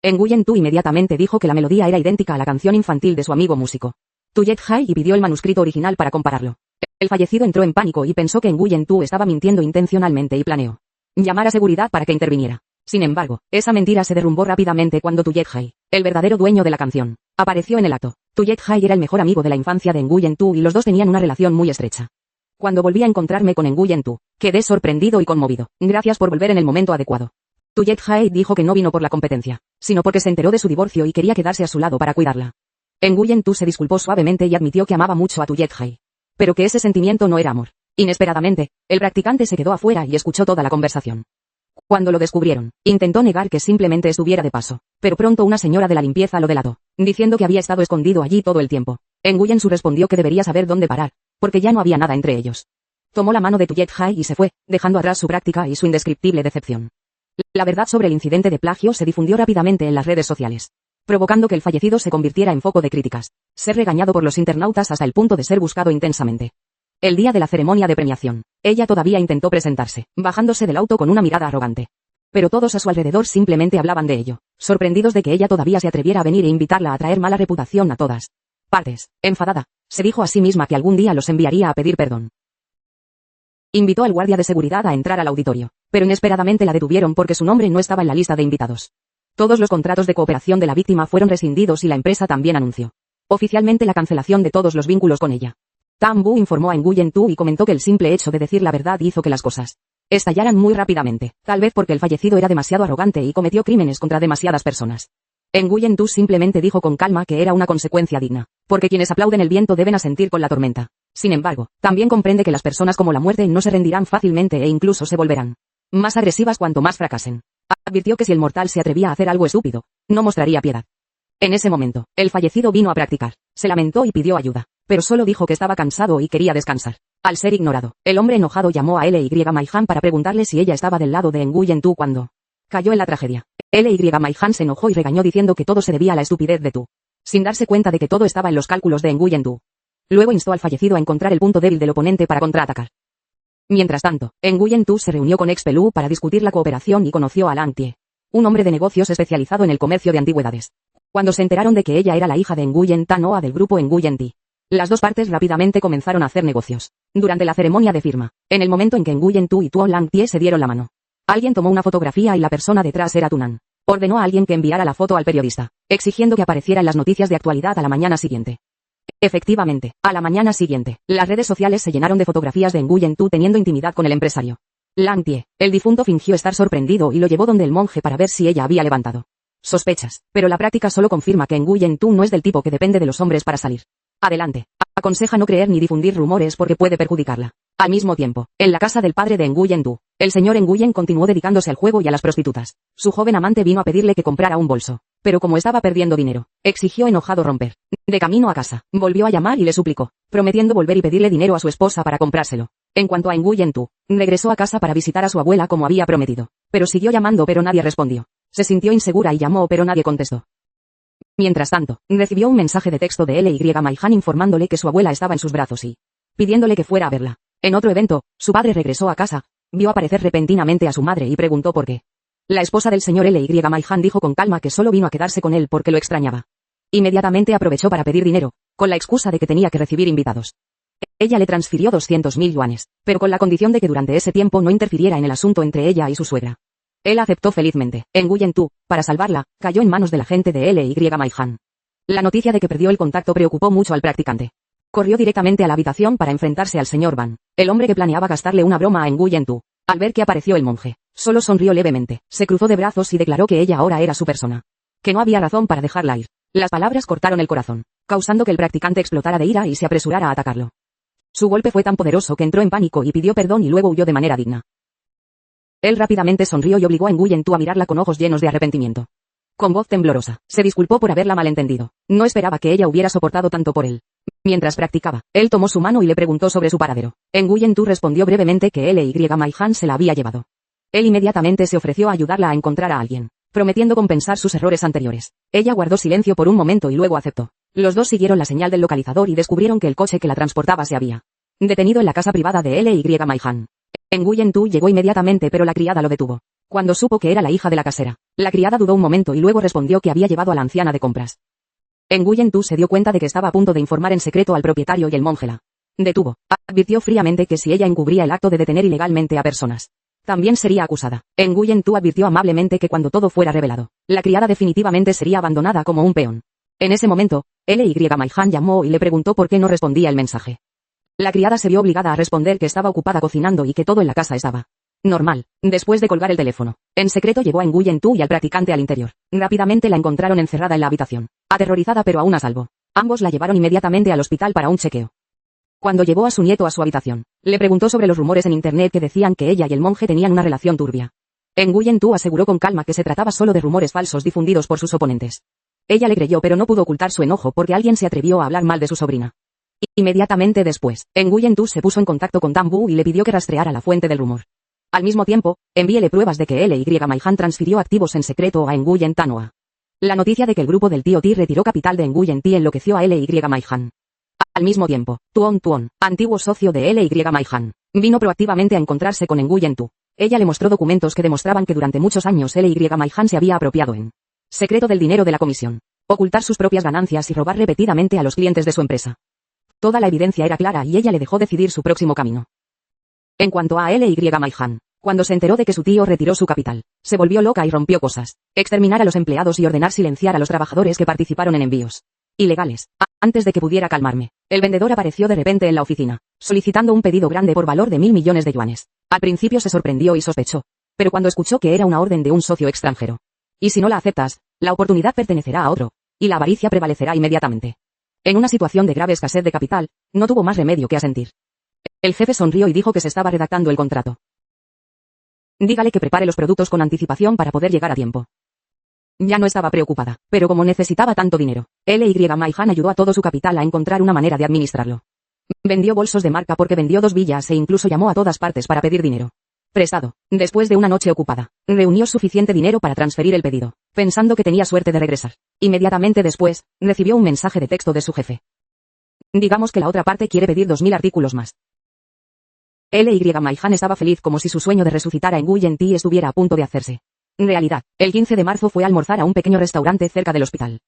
Nguyen-Tu inmediatamente dijo que la melodía era idéntica a la canción infantil de su amigo músico Tuyet Hai y pidió el manuscrito original para compararlo. El fallecido entró en pánico y pensó que Nguyen-Tu estaba mintiendo intencionalmente y planeó llamar a seguridad para que interviniera. Sin embargo, esa mentira se derrumbó rápidamente cuando Tuyet Hai, el verdadero dueño de la canción, apareció en el acto. Tuyet Hai era el mejor amigo de la infancia de Nguyen-Tu y los dos tenían una relación muy estrecha. Cuando volví a encontrarme con Nguyen-Tu, quedé sorprendido y conmovido. Gracias por volver en el momento adecuado. Tuyet Hai dijo que no vino por la competencia, sino porque se enteró de su divorcio y quería quedarse a su lado para cuidarla. Nguyen-Tu se disculpó suavemente y admitió que amaba mucho a Tuyet Hai, pero que ese sentimiento no era amor. Inesperadamente, el practicante se quedó afuera y escuchó toda la conversación. Cuando lo descubrieron, intentó negar que simplemente estuviera de paso, pero pronto una señora de la limpieza lo delató, diciendo que había estado escondido allí todo el tiempo. Nguyen-Tu respondió que debería saber dónde parar, porque ya no había nada entre ellos. Tomó la mano de Tuyet Hai y se fue, dejando atrás su práctica y su indescriptible decepción. La verdad sobre el incidente de plagio se difundió rápidamente en las redes sociales, provocando que el fallecido se convirtiera en foco de críticas, ser regañado por los internautas hasta el punto de ser buscado intensamente. El día de la ceremonia de premiación, ella todavía intentó presentarse, bajándose del auto con una mirada arrogante. Pero todos a su alrededor simplemente hablaban de ello, sorprendidos de que ella todavía se atreviera a venir e invitarla a traer mala reputación a todas partes. Enfadada, se dijo a sí misma que algún día los enviaría a pedir perdón. Invitó al guardia de seguridad a entrar al auditorio, pero inesperadamente la detuvieron porque su nombre no estaba en la lista de invitados. Todos los contratos de cooperación de la víctima fueron rescindidos y la empresa también anunció oficialmente la cancelación de todos los vínculos con ella. Tan Bu informó a Nguyen Tu y comentó que el simple hecho de decir la verdad hizo que las cosas estallaran muy rápidamente, tal vez porque el fallecido era demasiado arrogante y cometió crímenes contra demasiadas personas. Nguyen Tu simplemente dijo con calma que era una consecuencia digna, porque quienes aplauden el viento deben asentir con la tormenta. Sin embargo, también comprende que las personas como la muerte no se rendirán fácilmente e incluso se volverán más agresivas cuanto más fracasen. Advirtió que si el mortal se atrevía a hacer algo estúpido, no mostraría piedad. En ese momento, el fallecido vino a practicar, se lamentó y pidió ayuda, pero solo dijo que estaba cansado y quería descansar. Al ser ignorado, el hombre enojado llamó a Ly Maihan para preguntarle si ella estaba del lado de Nguyen Tu cuando cayó en la tragedia. Ly Maihan se enojó y regañó diciendo que todo se debía a la estupidez de Tu, sin darse cuenta de que todo estaba en los cálculos de Nguyen Tu. Luego instó al fallecido a encontrar el punto débil del oponente para contraatacar. Mientras tanto, Nguyen Tu se reunió con Expelú para discutir la cooperación y conoció a Lang Tie, un hombre de negocios especializado en el comercio de antigüedades. Cuando se enteraron de que ella era la hija de Nguyen Tanoa del grupo Nguyen Ti, las dos partes rápidamente comenzaron a hacer negocios. Durante la ceremonia de firma, en el momento en que Nguyen Tu y Tuo Lang Tie se dieron la mano, alguien tomó una fotografía y la persona detrás era Tunan. Ordenó a alguien que enviara la foto al periodista, exigiendo que apareciera en las noticias de actualidad a la mañana siguiente. Efectivamente, a la mañana siguiente, las redes sociales se llenaron de fotografías de Nguyen Tu teniendo intimidad con el empresario. Lang Tie, el difunto, fingió estar sorprendido y lo llevó donde el monje para ver si ella había levantado sospechas, pero la práctica solo confirma que Nguyen Tu no es del tipo que depende de los hombres para salir adelante. Aconseja no creer ni difundir rumores porque puede perjudicarla. Al mismo tiempo, en la casa del padre de Nguyen Tu, el señor Nguyen continuó dedicándose al juego y a las prostitutas. Su joven amante vino a pedirle que comprara un bolso, pero como estaba perdiendo dinero, exigió enojado romper. De camino a casa, volvió a llamar y le suplicó, prometiendo volver y pedirle dinero a su esposa para comprárselo. En cuanto a Nguyen Tu, regresó a casa para visitar a su abuela como había prometido, pero siguió llamando pero nadie respondió. Se sintió insegura y llamó pero nadie contestó. Mientras tanto, recibió un mensaje de texto de Ly Maihan informándole que su abuela estaba en sus brazos y pidiéndole que fuera a verla. En otro evento, su padre regresó a casa, vio aparecer repentinamente a su madre y preguntó por qué. La esposa del señor Ly Maihan dijo con calma que solo vino a quedarse con él porque lo extrañaba. Inmediatamente aprovechó para pedir dinero, con la excusa de que tenía que recibir invitados. Ella le transfirió 200.000 yuanes, pero con la condición de que durante ese tiempo no interfiriera en el asunto entre ella y su suegra. Él aceptó felizmente. Nguyen Tu, para salvarla, cayó en manos de la gente de Ly Maihan. La noticia de que perdió el contacto preocupó mucho al practicante. Corrió directamente a la habitación para enfrentarse al señor Van, el hombre que planeaba gastarle una broma a Nguyen Tu. Al ver que apareció el monje, solo sonrió levemente, se cruzó de brazos y declaró que ella ahora era su persona. Que no había razón para dejarla ir. Las palabras cortaron el corazón, causando que el practicante explotara de ira y se apresurara a atacarlo. Su golpe fue tan poderoso que entró en pánico y pidió perdón y luego huyó de manera digna. Él rápidamente sonrió y obligó a Nguyen Tu a mirarla con ojos llenos de arrepentimiento. Con voz temblorosa, se disculpó por haberla malentendido. No esperaba que ella hubiera soportado tanto por él. Mientras practicaba, él tomó su mano y le preguntó sobre su paradero. Nguyen Tu respondió brevemente que Ly Maihan se la había llevado. Él inmediatamente se ofreció a ayudarla a encontrar a alguien, prometiendo compensar sus errores anteriores. Ella guardó silencio por un momento y luego aceptó. Los dos siguieron la señal del localizador y descubrieron que el coche que la transportaba se había detenido en la casa privada de Ly Maihan. Nguyen Tu llegó inmediatamente pero la criada lo detuvo. Cuando supo que era la hija de la casera, la criada dudó un momento y luego respondió que había llevado a la anciana de compras. Nguyen Tu se dio cuenta de que estaba a punto de informar en secreto al propietario y el monje la detuvo. Advirtió fríamente que si ella encubría el acto de detener ilegalmente a personas, también sería acusada. Nguyen Tu advirtió amablemente que cuando todo fuera revelado, la criada definitivamente sería abandonada como un peón. En ese momento, Ly Maihan llamó y le preguntó por qué no respondía el mensaje. La criada se vio obligada a responder que estaba ocupada cocinando y que todo en la casa estaba normal. Después de colgar el teléfono, en secreto llevó a Nguyen Tu y al practicante al interior. Rápidamente la encontraron encerrada en la habitación, aterrorizada pero aún a salvo. Ambos la llevaron inmediatamente al hospital para un chequeo. Cuando llevó a su nieto a su habitación, le preguntó sobre los rumores en internet que decían que ella y el monje tenían una relación turbia. Nguyen Tu aseguró con calma que se trataba solo de rumores falsos difundidos por sus oponentes. Ella le creyó pero no pudo ocultar su enojo porque alguien se atrevió a hablar mal de su sobrina. Inmediatamente después, Nguyen Tu se puso en contacto con Tan Bu y le pidió que rastreara la fuente del rumor. Al mismo tiempo, envíele pruebas de que Ly Maihan transfirió activos en secreto a Nguyen Tanoa. La noticia de que el grupo del tío Ti retiró capital de Nguyen Ti enloqueció a Ly Maihan. Al mismo tiempo, Tuon, antiguo socio de Ly Maihan, vino proactivamente a encontrarse con Nguyen Tu. Ella le mostró documentos que demostraban que durante muchos años Ly Maihan se había apropiado en secreto del dinero de la comisión, ocultar sus propias ganancias y robar repetidamente a los clientes de su empresa. Toda la evidencia era clara y ella le dejó decidir su próximo camino. En cuanto a Ly Maihan, cuando se enteró de que su tío retiró su capital, se volvió loca y rompió cosas, exterminar a los empleados y ordenar silenciar a los trabajadores que participaron en envíos ilegales. Antes de que pudiera calmarme, el vendedor apareció de repente en la oficina, solicitando un pedido grande por valor de 1.000 millones de yuanes. Al principio se sorprendió y sospechó, pero cuando escuchó que era una orden de un socio extranjero. Y si no la aceptas, la oportunidad pertenecerá a otro, y la avaricia prevalecerá inmediatamente. En una situación de grave escasez de capital, no tuvo más remedio que asentir. El jefe sonrió y dijo que se estaba redactando el contrato. Dígale que prepare los productos con anticipación para poder llegar a tiempo. Ya no estaba preocupada, pero como necesitaba tanto dinero, L.Y. Maihan ayudó a todo su capital a encontrar una manera de administrarlo. Vendió bolsos de marca porque vendió 2 villas e incluso llamó a todas partes para pedir dinero prestado. Después de una noche ocupada, reunió suficiente dinero para transferir el pedido, pensando que tenía suerte de regresar. Inmediatamente después, recibió un mensaje de texto de su jefe. Digamos que la otra parte quiere pedir 2.000 artículos más. L.Y. Maihan estaba feliz como si su sueño de resucitar a Nguyen Thi estuviera a punto de hacerse realidad. El 15 de marzo fue a almorzar a un pequeño restaurante cerca del hospital.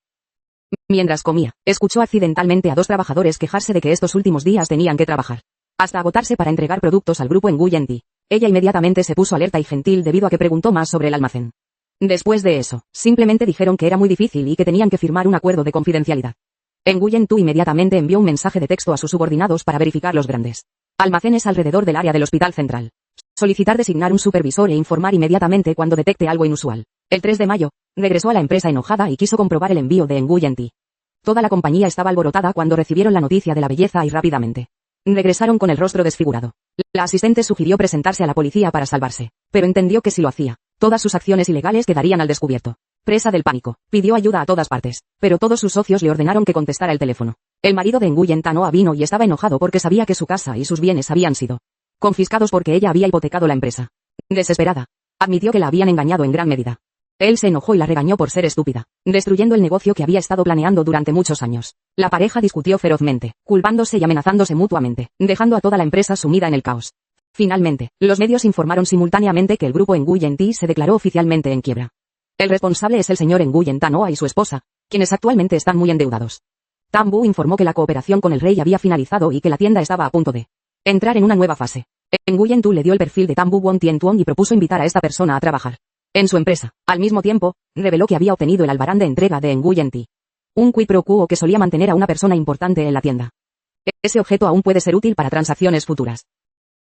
Mientras comía, escuchó accidentalmente a 2 trabajadores quejarse de que estos últimos días tenían que trabajar hasta agotarse para entregar productos al grupo Nguyen Thi. Ella inmediatamente se puso alerta y gentil debido a que preguntó más sobre el almacén. Después de eso, simplemente dijeron que era muy difícil y que tenían que firmar un acuerdo de confidencialidad. Nguyen Thi inmediatamente envió un mensaje de texto a sus subordinados para verificar los grandes almacenes alrededor del área del hospital central. Solicitar designar un supervisor e informar inmediatamente cuando detecte algo inusual. El 3 de mayo, regresó a la empresa enojada y quiso comprobar el envío de Nguyen Thi. Toda la compañía estaba alborotada cuando recibieron la noticia de la belleza y rápidamente regresaron con el rostro desfigurado. La asistente sugirió presentarse a la policía para salvarse, pero entendió que si lo hacía, todas sus acciones ilegales quedarían al descubierto. Presa del pánico, pidió ayuda a todas partes, pero todos sus socios le ordenaron que contestara el teléfono. El marido de Nguyen Thi vino y estaba enojado porque sabía que su casa y sus bienes habían sido confiscados porque ella había hipotecado la empresa. Desesperada, admitió que la habían engañado en gran medida. Él se enojó y la regañó por ser estúpida, destruyendo el negocio que había estado planeando durante muchos años. La pareja discutió ferozmente, culpándose y amenazándose mutuamente, dejando a toda la empresa sumida en el caos. Finalmente, los medios informaron simultáneamente que el grupo Nguyen Thi se declaró oficialmente en quiebra. El responsable es el señor Nguyen Thi y su esposa, quienes actualmente están muy endeudados. Tam Bu informó que la cooperación con el rey había finalizado y que la tienda estaba a punto de entrar en una nueva fase. Nguyen Thi le dio el perfil de Tam Bu Won Tien Tuong y propuso invitar a esta persona a trabajar en su empresa. Al mismo tiempo, reveló que había obtenido el albarán de entrega de Nguyen Thi, un quid pro quo que solía mantener a una persona importante en la tienda. Ese objeto aún puede ser útil para transacciones futuras.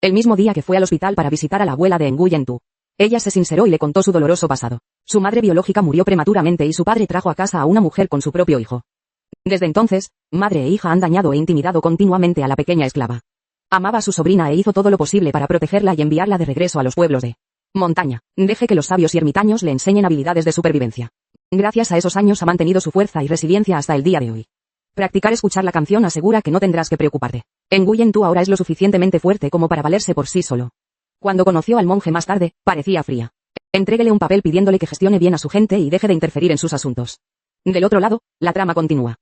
El mismo día que fue al hospital para visitar a la abuela de Nguyen Thi, ella se sinceró y le contó su doloroso pasado. Su madre biológica murió prematuramente y su padre trajo a casa a una mujer con su propio hijo. Desde entonces, madre e hija han dañado e intimidado continuamente a la pequeña esclava. Amaba a su sobrina e hizo todo lo posible para protegerla y enviarla de regreso a los pueblos de montaña. Deje que los sabios y ermitaños le enseñen habilidades de supervivencia. Gracias a esos años ha mantenido su fuerza y resiliencia hasta el día de hoy. Practicar escuchar la canción asegura que no tendrás que preocuparte. Nguyen Thi ahora es lo suficientemente fuerte como para valerse por sí solo. Cuando conoció al monje más tarde, parecía fría. Entréguele un papel pidiéndole que gestione bien a su gente y deje de interferir en sus asuntos. Del otro lado, la trama continúa.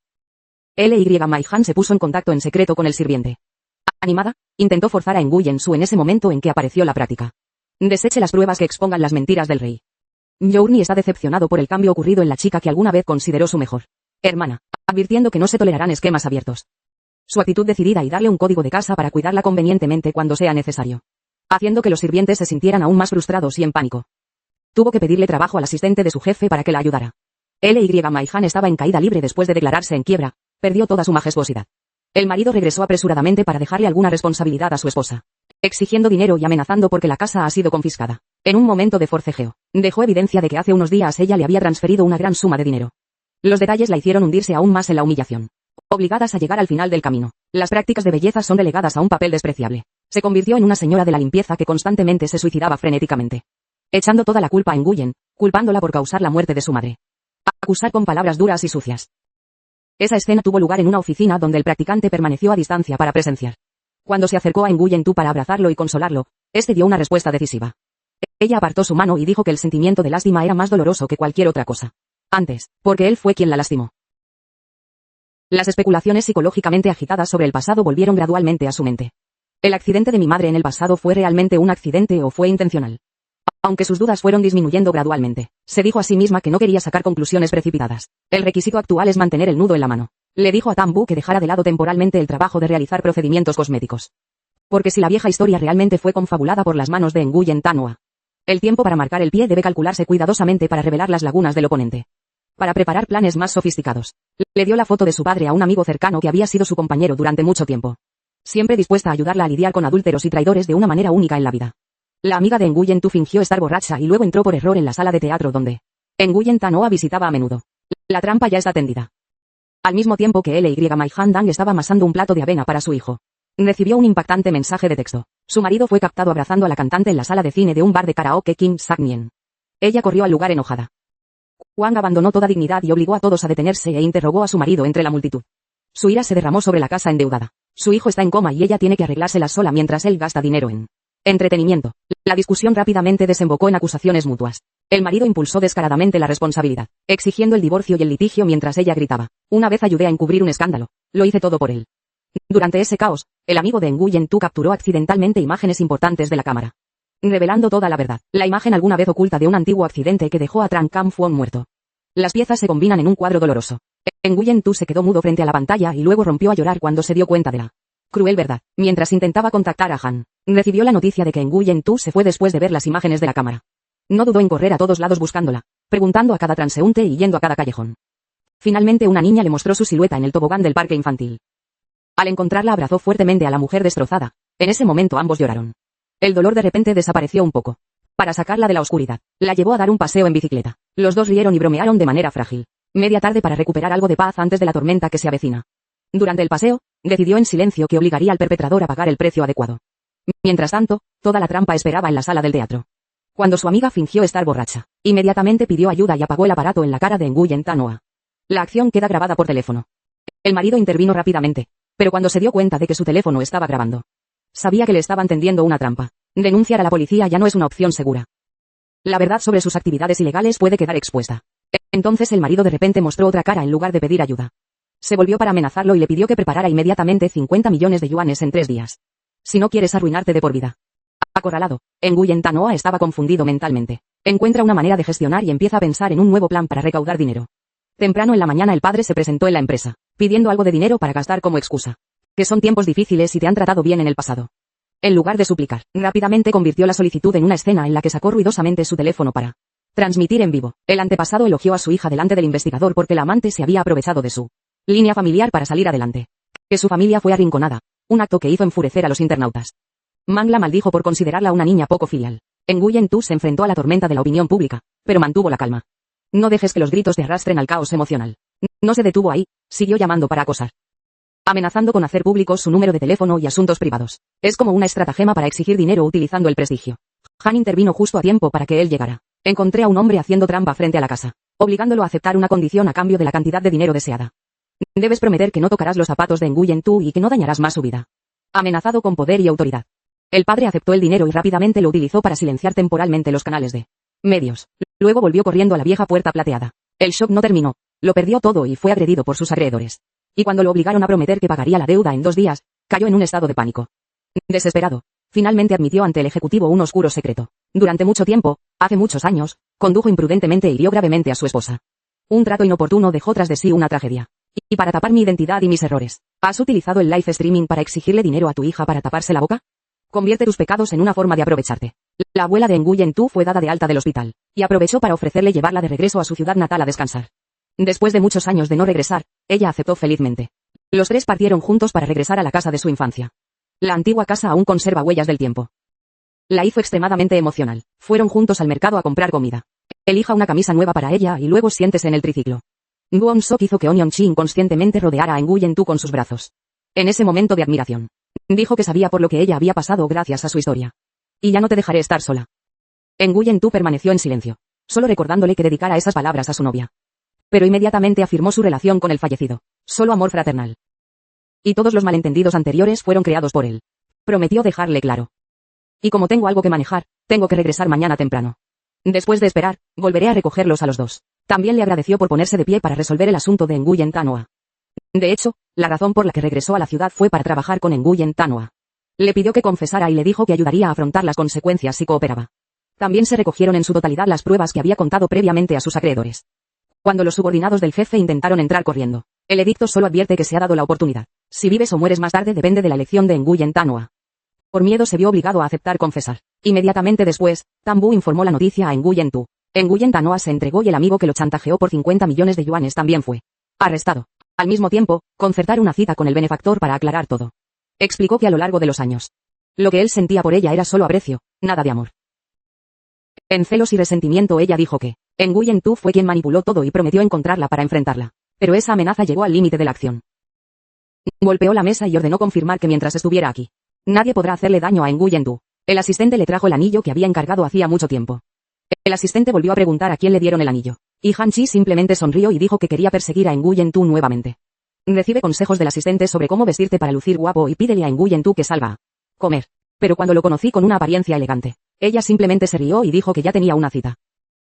L.Y. Maihan se puso en contacto en secreto con el sirviente. Animada, intentó forzar a Nguyen Su en ese momento en que apareció la práctica. Deseche las pruebas que expongan las mentiras del rey. Journey está decepcionado por el cambio ocurrido en la chica que alguna vez consideró su mejor hermana, advirtiendo que no se tolerarán esquemas abiertos. Su actitud decidida y darle un código de casa para cuidarla convenientemente cuando sea necesario, haciendo que los sirvientes se sintieran aún más frustrados y en pánico. Tuvo que pedirle trabajo al asistente de su jefe para que la ayudara. L.Y. Maihan estaba en caída libre después de declararse en quiebra, perdió toda su majestuosidad. El marido regresó apresuradamente para dejarle alguna responsabilidad a su esposa, exigiendo dinero y amenazando porque la casa ha sido confiscada. En un momento de forcejeo, dejó evidencia de que hace unos días ella le había transferido una gran suma de dinero. Los detalles la hicieron hundirse aún más en la humillación. Obligadas a llegar al final del camino, las prácticas de belleza son relegadas a un papel despreciable. Se convirtió en una señora de la limpieza que constantemente se suicidaba frenéticamente, echando toda la culpa a Nguyen, culpándola por causar la muerte de su madre. Acusar con palabras duras y sucias. Esa escena tuvo lugar en una oficina donde el practicante permaneció a distancia para presenciar. Cuando se acercó a Nguyen Thi para abrazarlo y consolarlo, este dio una respuesta decisiva. Ella apartó su mano y dijo que el sentimiento de lástima era más doloroso que cualquier otra cosa. Antes, porque él fue quien la lastimó. Las especulaciones psicológicamente agitadas sobre el pasado volvieron gradualmente a su mente. ¿El accidente de mi madre en el pasado fue realmente un accidente o fue intencional? Aunque sus dudas fueron disminuyendo gradualmente, se dijo a sí misma que no quería sacar conclusiones precipitadas. El requisito actual es mantener el nudo en la mano. Le dijo a Tam Bu que dejara de lado temporalmente el trabajo de realizar procedimientos cosméticos. Porque si la vieja historia realmente fue confabulada por las manos de Nguyen Thi, el tiempo para marcar el pie debe calcularse cuidadosamente para revelar las lagunas del oponente. para preparar planes más sofisticados. Le dio la foto de su padre a un amigo cercano que había sido su compañero durante mucho tiempo. Siempre dispuesta a ayudarla a lidiar con adúlteros y traidores de una manera única en la vida. La amiga de Nguyen Tu fingió estar borracha y luego entró por error en la sala de teatro donde Nguyen Tanoa visitaba a menudo. La trampa ya está tendida. Al mismo tiempo que L.Y. Maihan Dang estaba amasando un plato de avena para su hijo, recibió un impactante mensaje de texto. Su marido fue captado abrazando a la cantante en la sala de cine de un bar de karaoke Kim Sak-mien. Ella corrió al lugar enojada. Wang abandonó toda dignidad y obligó a todos a detenerse e interrogó a su marido entre la multitud. Su ira se derramó sobre la casa endeudada. Su hijo está en coma y ella tiene que arreglársela sola mientras él gasta dinero en entretenimiento. La discusión rápidamente desembocó en acusaciones mutuas. El marido impulsó descaradamente la responsabilidad, exigiendo el divorcio y el litigio mientras ella gritaba: una vez ayudé a encubrir un escándalo. Lo hice todo por él. Durante ese caos, el amigo de Nguyen Tu capturó accidentalmente imágenes importantes de la cámara, revelando toda la verdad. La imagen alguna vez oculta de un antiguo accidente que dejó a Tran Cam Phuong muerto. Las piezas se combinan en un cuadro doloroso. Nguyen Tu se quedó mudo frente a la pantalla y luego rompió a llorar cuando se dio cuenta de la cruel verdad. Mientras intentaba contactar a Han, recibió la noticia de que Nguyen Tu se fue después de ver las imágenes de la cámara. No dudó en correr a todos lados buscándola, preguntando a cada transeúnte y yendo a cada callejón. Finalmente una niña le mostró su silueta en el tobogán del parque infantil. Al encontrarla abrazó fuertemente a la mujer destrozada. En ese momento ambos lloraron. El dolor de repente desapareció un poco. Para sacarla de la oscuridad, la llevó a dar un paseo en bicicleta. Los dos rieron y bromearon de manera frágil. Media tarde para recuperar algo de paz antes de la tormenta que se avecina. Durante el paseo, decidió en silencio que obligaría al perpetrador a pagar el precio adecuado. Mientras tanto, toda la trampa esperaba en la sala del teatro. Cuando su amiga fingió estar borracha, inmediatamente pidió ayuda y apagó el aparato en la cara de Nguyen Tanoa. La acción queda grabada por teléfono. El marido intervino rápidamente, pero cuando se dio cuenta de que su teléfono estaba grabando, sabía que le estaban tendiendo una trampa. Denunciar a la policía ya no es una opción segura. La verdad sobre sus actividades ilegales puede quedar expuesta. Entonces el marido de repente mostró otra cara en lugar de pedir ayuda. Se volvió para amenazarlo y le pidió que preparara inmediatamente 50 millones de yuanes en 3 días. Si no quieres arruinarte de por vida. Acorralado, Nguyen Tanoa estaba confundido mentalmente. Encuentra una manera de gestionar y empieza a pensar en un nuevo plan para recaudar dinero. Temprano en la mañana el padre se presentó en la empresa, pidiendo algo de dinero para gastar como excusa. Que son tiempos difíciles y te han tratado bien en el pasado. En lugar de suplicar, rápidamente convirtió la solicitud en una escena en la que sacó ruidosamente su teléfono para transmitir en vivo. El antepasado elogió a su hija delante del investigador porque la amante se había aprovechado de su línea familiar para salir adelante. Que su familia fue arrinconada, un acto que hizo enfurecer a los internautas. Mang la maldijo por considerarla una niña poco filial. Nguyen Tu se enfrentó a la tormenta de la opinión pública, pero mantuvo la calma. No dejes que los gritos te arrastren al caos emocional. No se detuvo ahí, siguió llamando para acosar, amenazando con hacer públicos su número de teléfono y asuntos privados. Es como una estratagema para exigir dinero utilizando el prestigio. Han intervino justo a tiempo para que él llegara. Encontré a un hombre haciendo trampa frente a la casa, obligándolo a aceptar una condición a cambio de la cantidad de dinero deseada. Debes prometer que no tocarás los zapatos de Nguyen Tu y que no dañarás más su vida. Amenazado con poder y autoridad. El padre aceptó el dinero y rápidamente lo utilizó para silenciar temporalmente los canales de medios. Luego volvió corriendo a la vieja puerta plateada. El shock no terminó. Lo perdió todo y fue agredido por sus acreedores. Y cuando lo obligaron a prometer que pagaría la deuda en 2 días, cayó en un estado de pánico. Desesperado, finalmente admitió ante el ejecutivo un oscuro secreto. Durante mucho tiempo, hace muchos años, condujo imprudentemente e hirió gravemente a su esposa. Un trato inoportuno dejó tras de sí una tragedia. Y para tapar mi identidad y mis errores, ¿has utilizado el live streaming para exigirle dinero a tu hija para taparse la boca? Convierte tus pecados en una forma de aprovecharte. La abuela de Nguyen Tu fue dada de alta del hospital, y aprovechó para ofrecerle llevarla de regreso a su ciudad natal a descansar. Después de muchos años de no regresar, ella aceptó felizmente. Los 3 partieron juntos para regresar a la casa de su infancia. La antigua casa aún conserva huellas del tiempo. La hizo extremadamente emocional. Fueron juntos al mercado a comprar comida. Elija una camisa nueva para ella y luego siéntese en el triciclo. Won Sok hizo que Onion Chi inconscientemente rodeara a Nguyen Tu con sus brazos. En ese momento de admiración, dijo que sabía por lo que ella había pasado gracias a su historia. Y ya no te dejaré estar sola. Nguyen Tu permaneció en silencio, solo recordándole que dedicara esas palabras a su novia. Pero inmediatamente afirmó su relación con el fallecido. Solo amor fraternal. Y todos los malentendidos anteriores fueron creados por él. Prometió dejarle claro. Y como tengo algo que manejar, tengo que regresar mañana temprano. Después de esperar, volveré a recogerlos a los dos. También le agradeció por ponerse de pie para resolver el asunto de Nguyen Tanoa. De hecho, la razón por la que regresó a la ciudad fue para trabajar con Nguyen Tanoa. Le pidió que confesara y le dijo que ayudaría a afrontar las consecuencias si cooperaba. También se recogieron en su totalidad las pruebas que había contado previamente a sus acreedores. Cuando los subordinados del jefe intentaron entrar corriendo, el edicto solo advierte que se ha dado la oportunidad. Si vives o mueres más tarde depende de la elección de Nguyen Tanoa. Por miedo se vio obligado a aceptar confesar. Inmediatamente después, Tambu informó la noticia a Nguyen Tu. Nguyen Tanoa se entregó y el amigo que lo chantajeó por 50 millones de yuanes también fue arrestado. Al mismo tiempo, concertar una cita con el benefactor para aclarar todo. Explicó que a lo largo de los años, lo que él sentía por ella era solo aprecio, nada de amor. En celos y resentimiento ella dijo que Nguyen Tu fue quien manipuló todo y prometió encontrarla para enfrentarla. Pero esa amenaza llegó al límite de la acción. Golpeó la mesa y ordenó confirmar que mientras estuviera aquí, nadie podrá hacerle daño a Nguyen Tu. El asistente le trajo el anillo que había encargado hacía mucho tiempo. El asistente volvió a preguntar a quién le dieron el anillo. Y Han Chi simplemente sonrió y dijo que quería perseguir a Nguyen Tu nuevamente. Recibe consejos del asistente sobre cómo vestirte para lucir guapo y pídele a Nguyen Tu que salga a comer. Pero cuando lo conocí con una apariencia elegante, ella simplemente se rió y dijo que ya tenía una cita.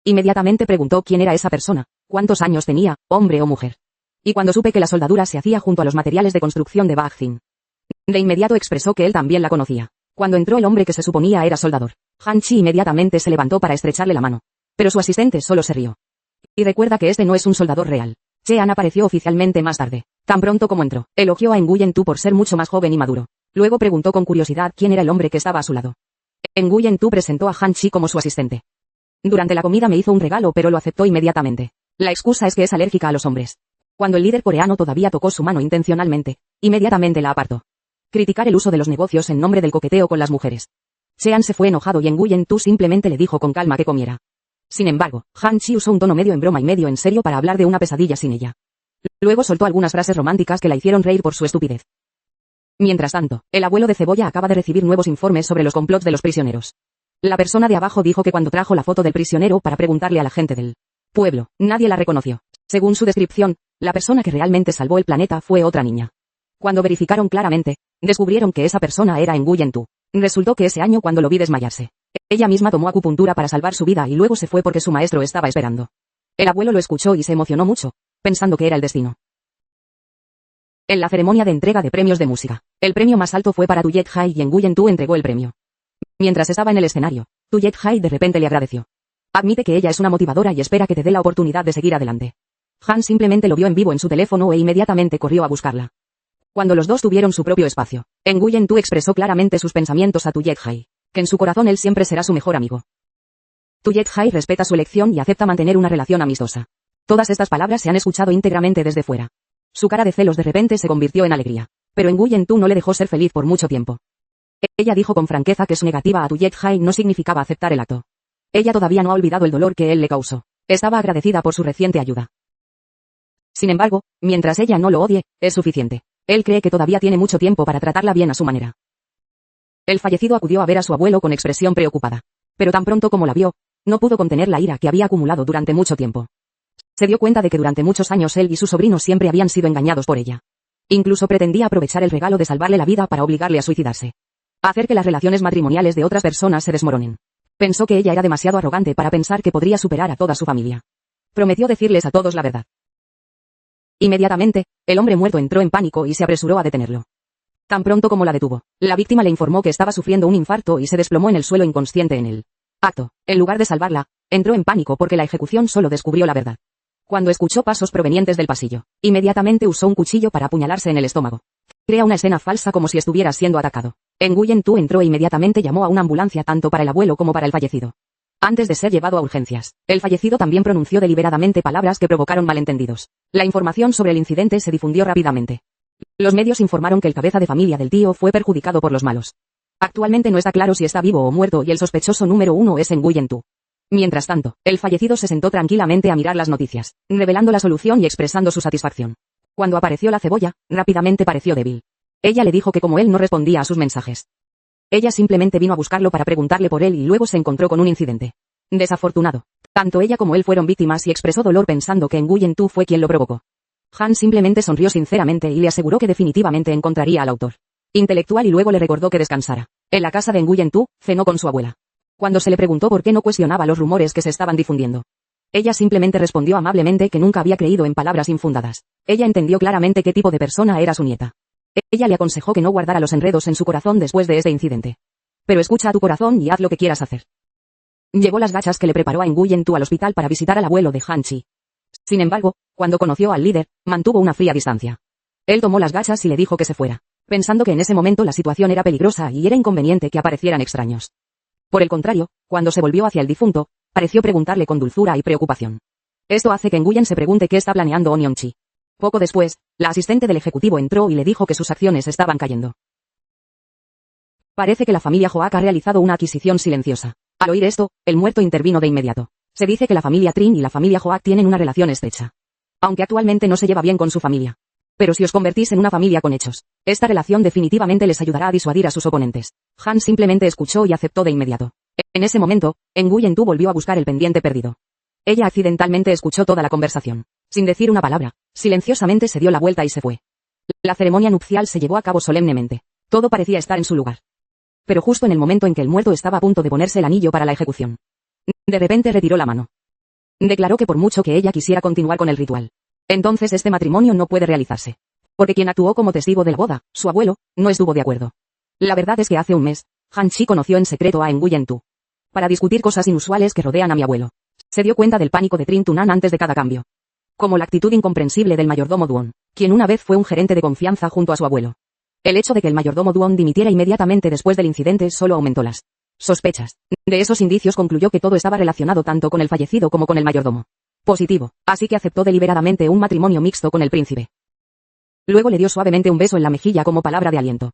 Inmediatamente preguntó quién era esa persona, cuántos años tenía, hombre o mujer. Y cuando supe que la soldadura se hacía junto a los materiales de construcción de Baghin, de inmediato expresó que él también la conocía. Cuando entró el hombre que se suponía era soldador, Han Chi inmediatamente se levantó para estrecharle la mano. Pero su asistente solo se rió. Y recuerda que este no es un soldador real. Chean apareció oficialmente más tarde. Tan pronto como entró, elogió a Nguyen Tu por ser mucho más joven y maduro. Luego preguntó con curiosidad quién era el hombre que estaba a su lado. Nguyen Tu presentó a Han Chi como su asistente. Durante la comida me hizo un regalo pero lo aceptó inmediatamente. La excusa es que es alérgica a los hombres. Cuando el líder coreano todavía tocó su mano intencionalmente, inmediatamente la apartó. Criticar el uso de los negocios en nombre del coqueteo con las mujeres. Chean se fue enojado y Nguyen Tu simplemente le dijo con calma que comiera. Sin embargo, Han Chi usó un tono medio en broma y medio en serio para hablar de una pesadilla sin ella. Luego soltó algunas frases románticas que la hicieron reír por su estupidez. Mientras tanto, el abuelo de Cebolla acaba de recibir nuevos informes sobre los complots de los prisioneros. La persona de abajo dijo que cuando trajo la foto del prisionero para preguntarle a la gente del pueblo, nadie la reconoció. Según su descripción, la persona que realmente salvó el planeta fue otra niña. Cuando verificaron claramente, descubrieron que esa persona era Nguyen Tu. Resultó que ese año cuando lo vi desmayarse, ella misma tomó acupuntura para salvar su vida y luego se fue porque su maestro estaba esperando. El abuelo lo escuchó y se emocionó mucho, pensando que era el destino. En la ceremonia de entrega de premios de música, el premio más alto fue para Tuyet Hai y Nguyen Tu entregó el premio. Mientras estaba en el escenario, Tuyet Hai de repente le agradeció. Admite que ella es una motivadora y espera que te dé la oportunidad de seguir adelante. Han simplemente lo vio en vivo en su teléfono e inmediatamente corrió a buscarla. Cuando los dos tuvieron su propio espacio, Nguyen Tu expresó claramente sus pensamientos a Tuyet Hai, que en su corazón él siempre será su mejor amigo. Tuyet Hai respeta su elección y acepta mantener una relación amistosa. Todas estas palabras se han escuchado íntegramente desde fuera. Su cara de celos de repente se convirtió en alegría, pero Nguyen Tu no le dejó ser feliz por mucho tiempo. Ella dijo con franqueza que su negativa a Tuyet Hai no significaba aceptar el acto. Ella todavía no ha olvidado el dolor que él le causó. Estaba agradecida por su reciente ayuda. Sin embargo, mientras ella no lo odie, es suficiente. Él cree que todavía tiene mucho tiempo para tratarla bien a su manera. El fallecido acudió a ver a su abuelo con expresión preocupada. Pero tan pronto como la vio, no pudo contener la ira que había acumulado durante mucho tiempo. Se dio cuenta de que durante muchos años él y su sobrino siempre habían sido engañados por ella. Incluso pretendía aprovechar el regalo de salvarle la vida para obligarle a suicidarse. Hacer que las relaciones matrimoniales de otras personas se desmoronen. Pensó que ella era demasiado arrogante para pensar que podría superar a toda su familia. Prometió decirles a todos la verdad. Inmediatamente, el hombre muerto entró en pánico y se apresuró a detenerlo. Tan pronto como la detuvo, la víctima le informó que estaba sufriendo un infarto y se desplomó en el suelo inconsciente en el acto. En lugar de salvarla, entró en pánico porque la ejecución solo descubrió la verdad. Cuando escuchó pasos provenientes del pasillo, inmediatamente usó un cuchillo para apuñalarse en el estómago. Crea una escena falsa como si estuviera siendo atacado. Nguyen Tu entró e inmediatamente llamó a una ambulancia tanto para el abuelo como para el fallecido. Antes de ser llevado a urgencias, el fallecido también pronunció deliberadamente palabras que provocaron malentendidos. La información sobre el incidente se difundió rápidamente. Los medios informaron que el cabeza de familia del tío fue perjudicado por los malos. Actualmente no está claro si está vivo o muerto y el sospechoso número 1 es Nguyen Tu. Mientras tanto, el fallecido se sentó tranquilamente a mirar las noticias, revelando la solución y expresando su satisfacción. Cuando apareció la cebolla, rápidamente pareció débil. Ella le dijo que como él no respondía a sus mensajes, ella simplemente vino a buscarlo para preguntarle por él y luego se encontró con un incidente desafortunado. Tanto ella como él fueron víctimas y expresó dolor pensando que Nguyen Tu fue quien lo provocó. Han simplemente sonrió sinceramente y le aseguró que definitivamente encontraría al autor intelectual y luego le recordó que descansara. En la casa de Nguyen Tu, cenó con su abuela. Cuando se le preguntó por qué no cuestionaba los rumores que se estaban difundiendo, ella simplemente respondió amablemente que nunca había creído en palabras infundadas. Ella entendió claramente qué tipo de persona era su nieta. Ella le aconsejó que no guardara los enredos en su corazón después de este incidente. Pero escucha a tu corazón y haz lo que quieras hacer. Llevó las gachas que le preparó a Nguyen Tu al hospital para visitar al abuelo de Han Chi. Sin embargo, cuando conoció al líder, mantuvo una fría distancia. Él tomó las gachas y le dijo que se fuera, pensando que en ese momento la situación era peligrosa y era inconveniente que aparecieran extraños. Por el contrario, cuando se volvió hacia el difunto, pareció preguntarle con dulzura y preocupación. Esto hace que Nguyen se pregunte qué está planeando Onyeong-chi. Poco después, la asistente del ejecutivo entró y le dijo que sus acciones estaban cayendo. Parece que la familia Hoak ha realizado una adquisición silenciosa. Al oír esto, el muerto intervino de inmediato. Se dice que la familia Trin y la familia Hoak tienen una relación estrecha. Aunque actualmente no se lleva bien con su familia. Pero si os convertís en una familia con hechos, esta relación definitivamente les ayudará a disuadir a sus oponentes. Han simplemente escuchó y aceptó de inmediato. En ese momento, Nguyen-tu volvió a buscar el pendiente perdido. Ella accidentalmente escuchó toda la conversación. Sin decir una palabra, silenciosamente se dio la vuelta y se fue. La ceremonia nupcial se llevó a cabo solemnemente. Todo parecía estar en su lugar. Pero justo en el momento en que el muerto estaba a punto de ponerse el anillo para la ejecución, de repente retiró la mano. Declaró que por mucho que ella quisiera continuar con el ritual, entonces este matrimonio no puede realizarse. Porque quien actuó como testigo de la boda, su abuelo, no estuvo de acuerdo. La verdad es que hace un mes, Han Chi conoció en secreto a Nguyen-tu. Para discutir cosas inusuales que rodean a mi abuelo. Se dio cuenta del pánico de Trin Tunan antes de cada cambio. Como la actitud incomprensible del mayordomo Duon, quien una vez fue un gerente de confianza junto a su abuelo. El hecho de que el mayordomo Duon dimitiera inmediatamente después del incidente solo aumentó las sospechas. De esos indicios concluyó que todo estaba relacionado tanto con el fallecido como con el mayordomo. Positivo, así que aceptó deliberadamente un matrimonio mixto con el príncipe. Luego le dio suavemente un beso en la mejilla como palabra de aliento.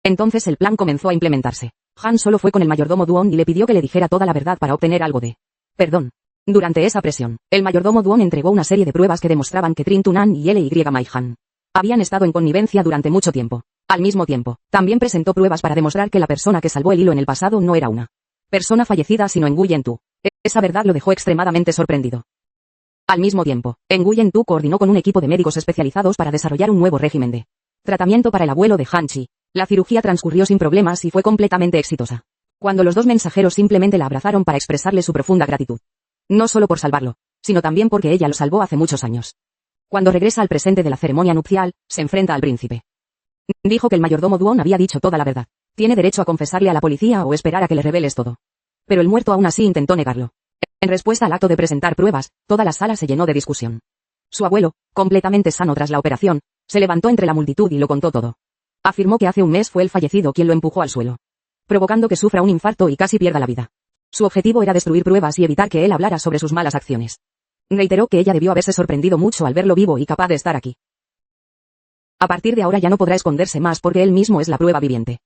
Entonces el plan comenzó a implementarse. Han solo fue con el mayordomo Duon y le pidió que le dijera toda la verdad para obtener algo de perdón. Durante esa presión, el mayordomo Duon entregó una serie de pruebas que demostraban que Trin Tunan y Ly Mai Han habían estado en connivencia durante mucho tiempo. Al mismo tiempo, también presentó pruebas para demostrar que la persona que salvó el hilo en el pasado no era una persona fallecida sino Nguyen-tu. Esa verdad lo dejó extremadamente sorprendido. Al mismo tiempo, Nguyen-tu coordinó con un equipo de médicos especializados para desarrollar un nuevo régimen de tratamiento para el abuelo de Han Chi. La cirugía transcurrió sin problemas y fue completamente exitosa. Cuando los dos mensajeros simplemente la abrazaron para expresarle su profunda gratitud. No solo por salvarlo, sino también porque ella lo salvó hace muchos años. Cuando regresa al presente de la ceremonia nupcial, se enfrenta al príncipe. Dijo que el mayordomo Duon había dicho toda la verdad. Tiene derecho a confesarle a la policía o esperar a que le reveles todo. Pero el muerto aún así intentó negarlo. En respuesta al acto de presentar pruebas, toda la sala se llenó de discusión. Su abuelo, completamente sano tras la operación, se levantó entre la multitud y lo contó todo. Afirmó que hace un mes fue el fallecido quien lo empujó al suelo, provocando que sufra un infarto y casi pierda la vida. Su objetivo era destruir pruebas y evitar que él hablara sobre sus malas acciones. Reiteró que ella debió haberse sorprendido mucho al verlo vivo y capaz de estar aquí. A partir de ahora ya no podrá esconderse más porque él mismo es la prueba viviente.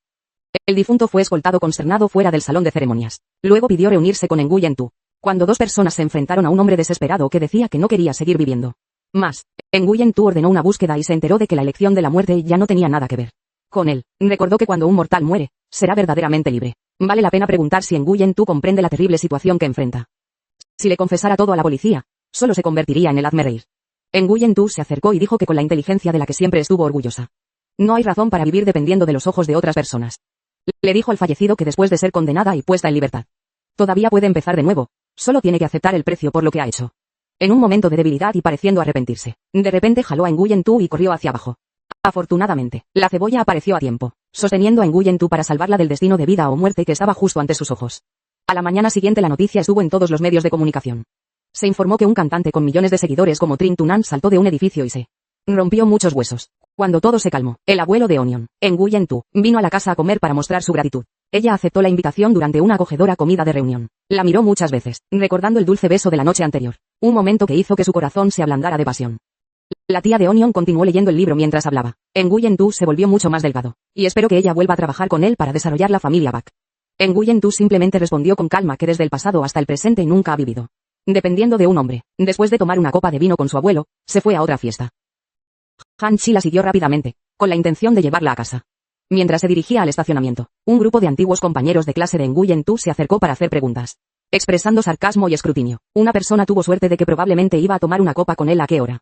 El difunto fue escoltado consternado fuera del salón de ceremonias. Luego pidió reunirse con Nguyen-tu. Cuando dos personas se enfrentaron a un hombre desesperado que decía que no quería seguir viviendo más, Nguyen-tu ordenó una búsqueda y se enteró de que la elección de la muerte ya no tenía nada que ver con él. Recordó que cuando un mortal muere, será verdaderamente libre. Vale la pena preguntar si Nguyen-tu comprende la terrible situación que enfrenta. Si le confesara todo a la policía, solo se convertiría en el hazmerreír. Nguyen-tu se acercó y dijo que con la inteligencia de la que siempre estuvo orgullosa. No hay razón para vivir dependiendo de los ojos de otras personas. Le dijo al fallecido que después de ser condenada y puesta en libertad, todavía puede empezar de nuevo, solo tiene que aceptar el precio por lo que ha hecho. En un momento de debilidad y pareciendo arrepentirse, de repente jaló a Nguyen-tu y corrió hacia abajo. Afortunadamente, la cebolla apareció a tiempo, sosteniendo a Nguyen-tu para salvarla del destino de vida o muerte que estaba justo ante sus ojos. A la mañana siguiente la noticia estuvo en todos los medios de comunicación. Se informó que un cantante con millones de seguidores como Trin Tunan saltó de un edificio y se rompió muchos huesos. Cuando todo se calmó, el abuelo de Onion, Nguyen-tu, vino a la casa a comer para mostrar su gratitud. Ella aceptó la invitación durante una acogedora comida de reunión. La miró muchas veces, recordando el dulce beso de la noche anterior. Un momento que hizo que su corazón se ablandara de pasión. La tía de Onion continuó leyendo el libro mientras hablaba. Nguyen-tu se volvió mucho más delgado, y espero que ella vuelva a trabajar con él para desarrollar la familia Bak. Nguyen-tu simplemente respondió con calma que desde el pasado hasta el presente nunca ha vivido dependiendo de un hombre. Después de tomar una copa de vino con su abuelo, se fue a otra fiesta. Han Chi la siguió rápidamente, con la intención de llevarla a casa. Mientras se dirigía al estacionamiento, un grupo de antiguos compañeros de clase de Nguyen-tu se acercó para hacer preguntas. Expresando sarcasmo y escrutinio, una persona tuvo suerte de que probablemente iba a tomar una copa con él a qué hora.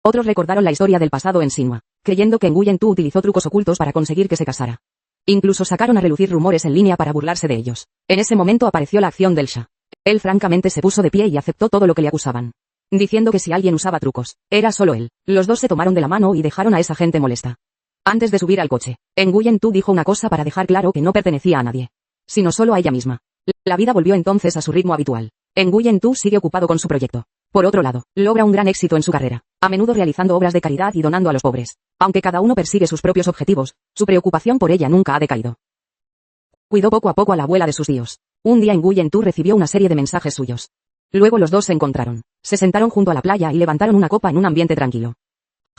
Otros recordaron la historia del pasado en Sinhua, creyendo que Nguyen-tu utilizó trucos ocultos para conseguir que se casara. Incluso sacaron a relucir rumores en línea para burlarse de ellos. En ese momento apareció la acción del Shah. Él francamente se puso de pie y aceptó todo lo que le acusaban, diciendo que si alguien usaba trucos, era solo él. Los dos se tomaron de la mano y dejaron a esa gente molesta. Antes de subir al coche, Nguyen-tu dijo una cosa para dejar claro que no pertenecía a nadie, sino solo a ella misma. La vida volvió entonces a su ritmo habitual. Nguyen-tu sigue ocupado con su proyecto. Por otro lado, logra un gran éxito en su carrera, a menudo realizando obras de caridad y donando a los pobres. Aunque cada uno persigue sus propios objetivos, su preocupación por ella nunca ha decaído. Cuidó poco a poco a la abuela de sus tíos. Un día Nguyen Tu recibió una serie de mensajes suyos. Luego los dos se encontraron. Se sentaron junto a la playa y levantaron una copa en un ambiente tranquilo.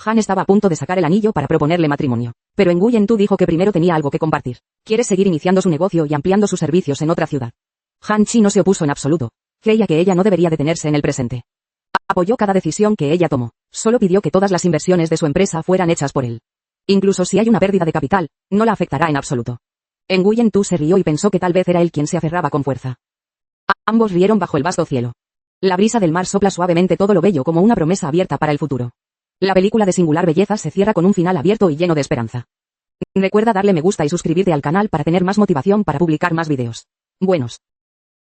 Han estaba a punto de sacar el anillo para proponerle matrimonio. Pero Nguyen Tu dijo que primero tenía algo que compartir. Quiere seguir iniciando su negocio y ampliando sus servicios en otra ciudad. Han Chi no se opuso en absoluto. Creía que ella no debería detenerse en el presente. Apoyó cada decisión que ella tomó. Solo pidió que todas las inversiones de su empresa fueran hechas por él. Incluso si hay una pérdida de capital, no la afectará en absoluto. Nguyen Tu se rió y pensó que tal vez era él quien se aferraba con fuerza. Ambos rieron bajo el vasto cielo. La brisa del mar sopla suavemente todo lo bello como una promesa abierta para el futuro. La película de singular belleza se cierra con un final abierto y lleno de esperanza. Recuerda darle me gusta y suscribirte al canal para tener más motivación para publicar más videos buenos.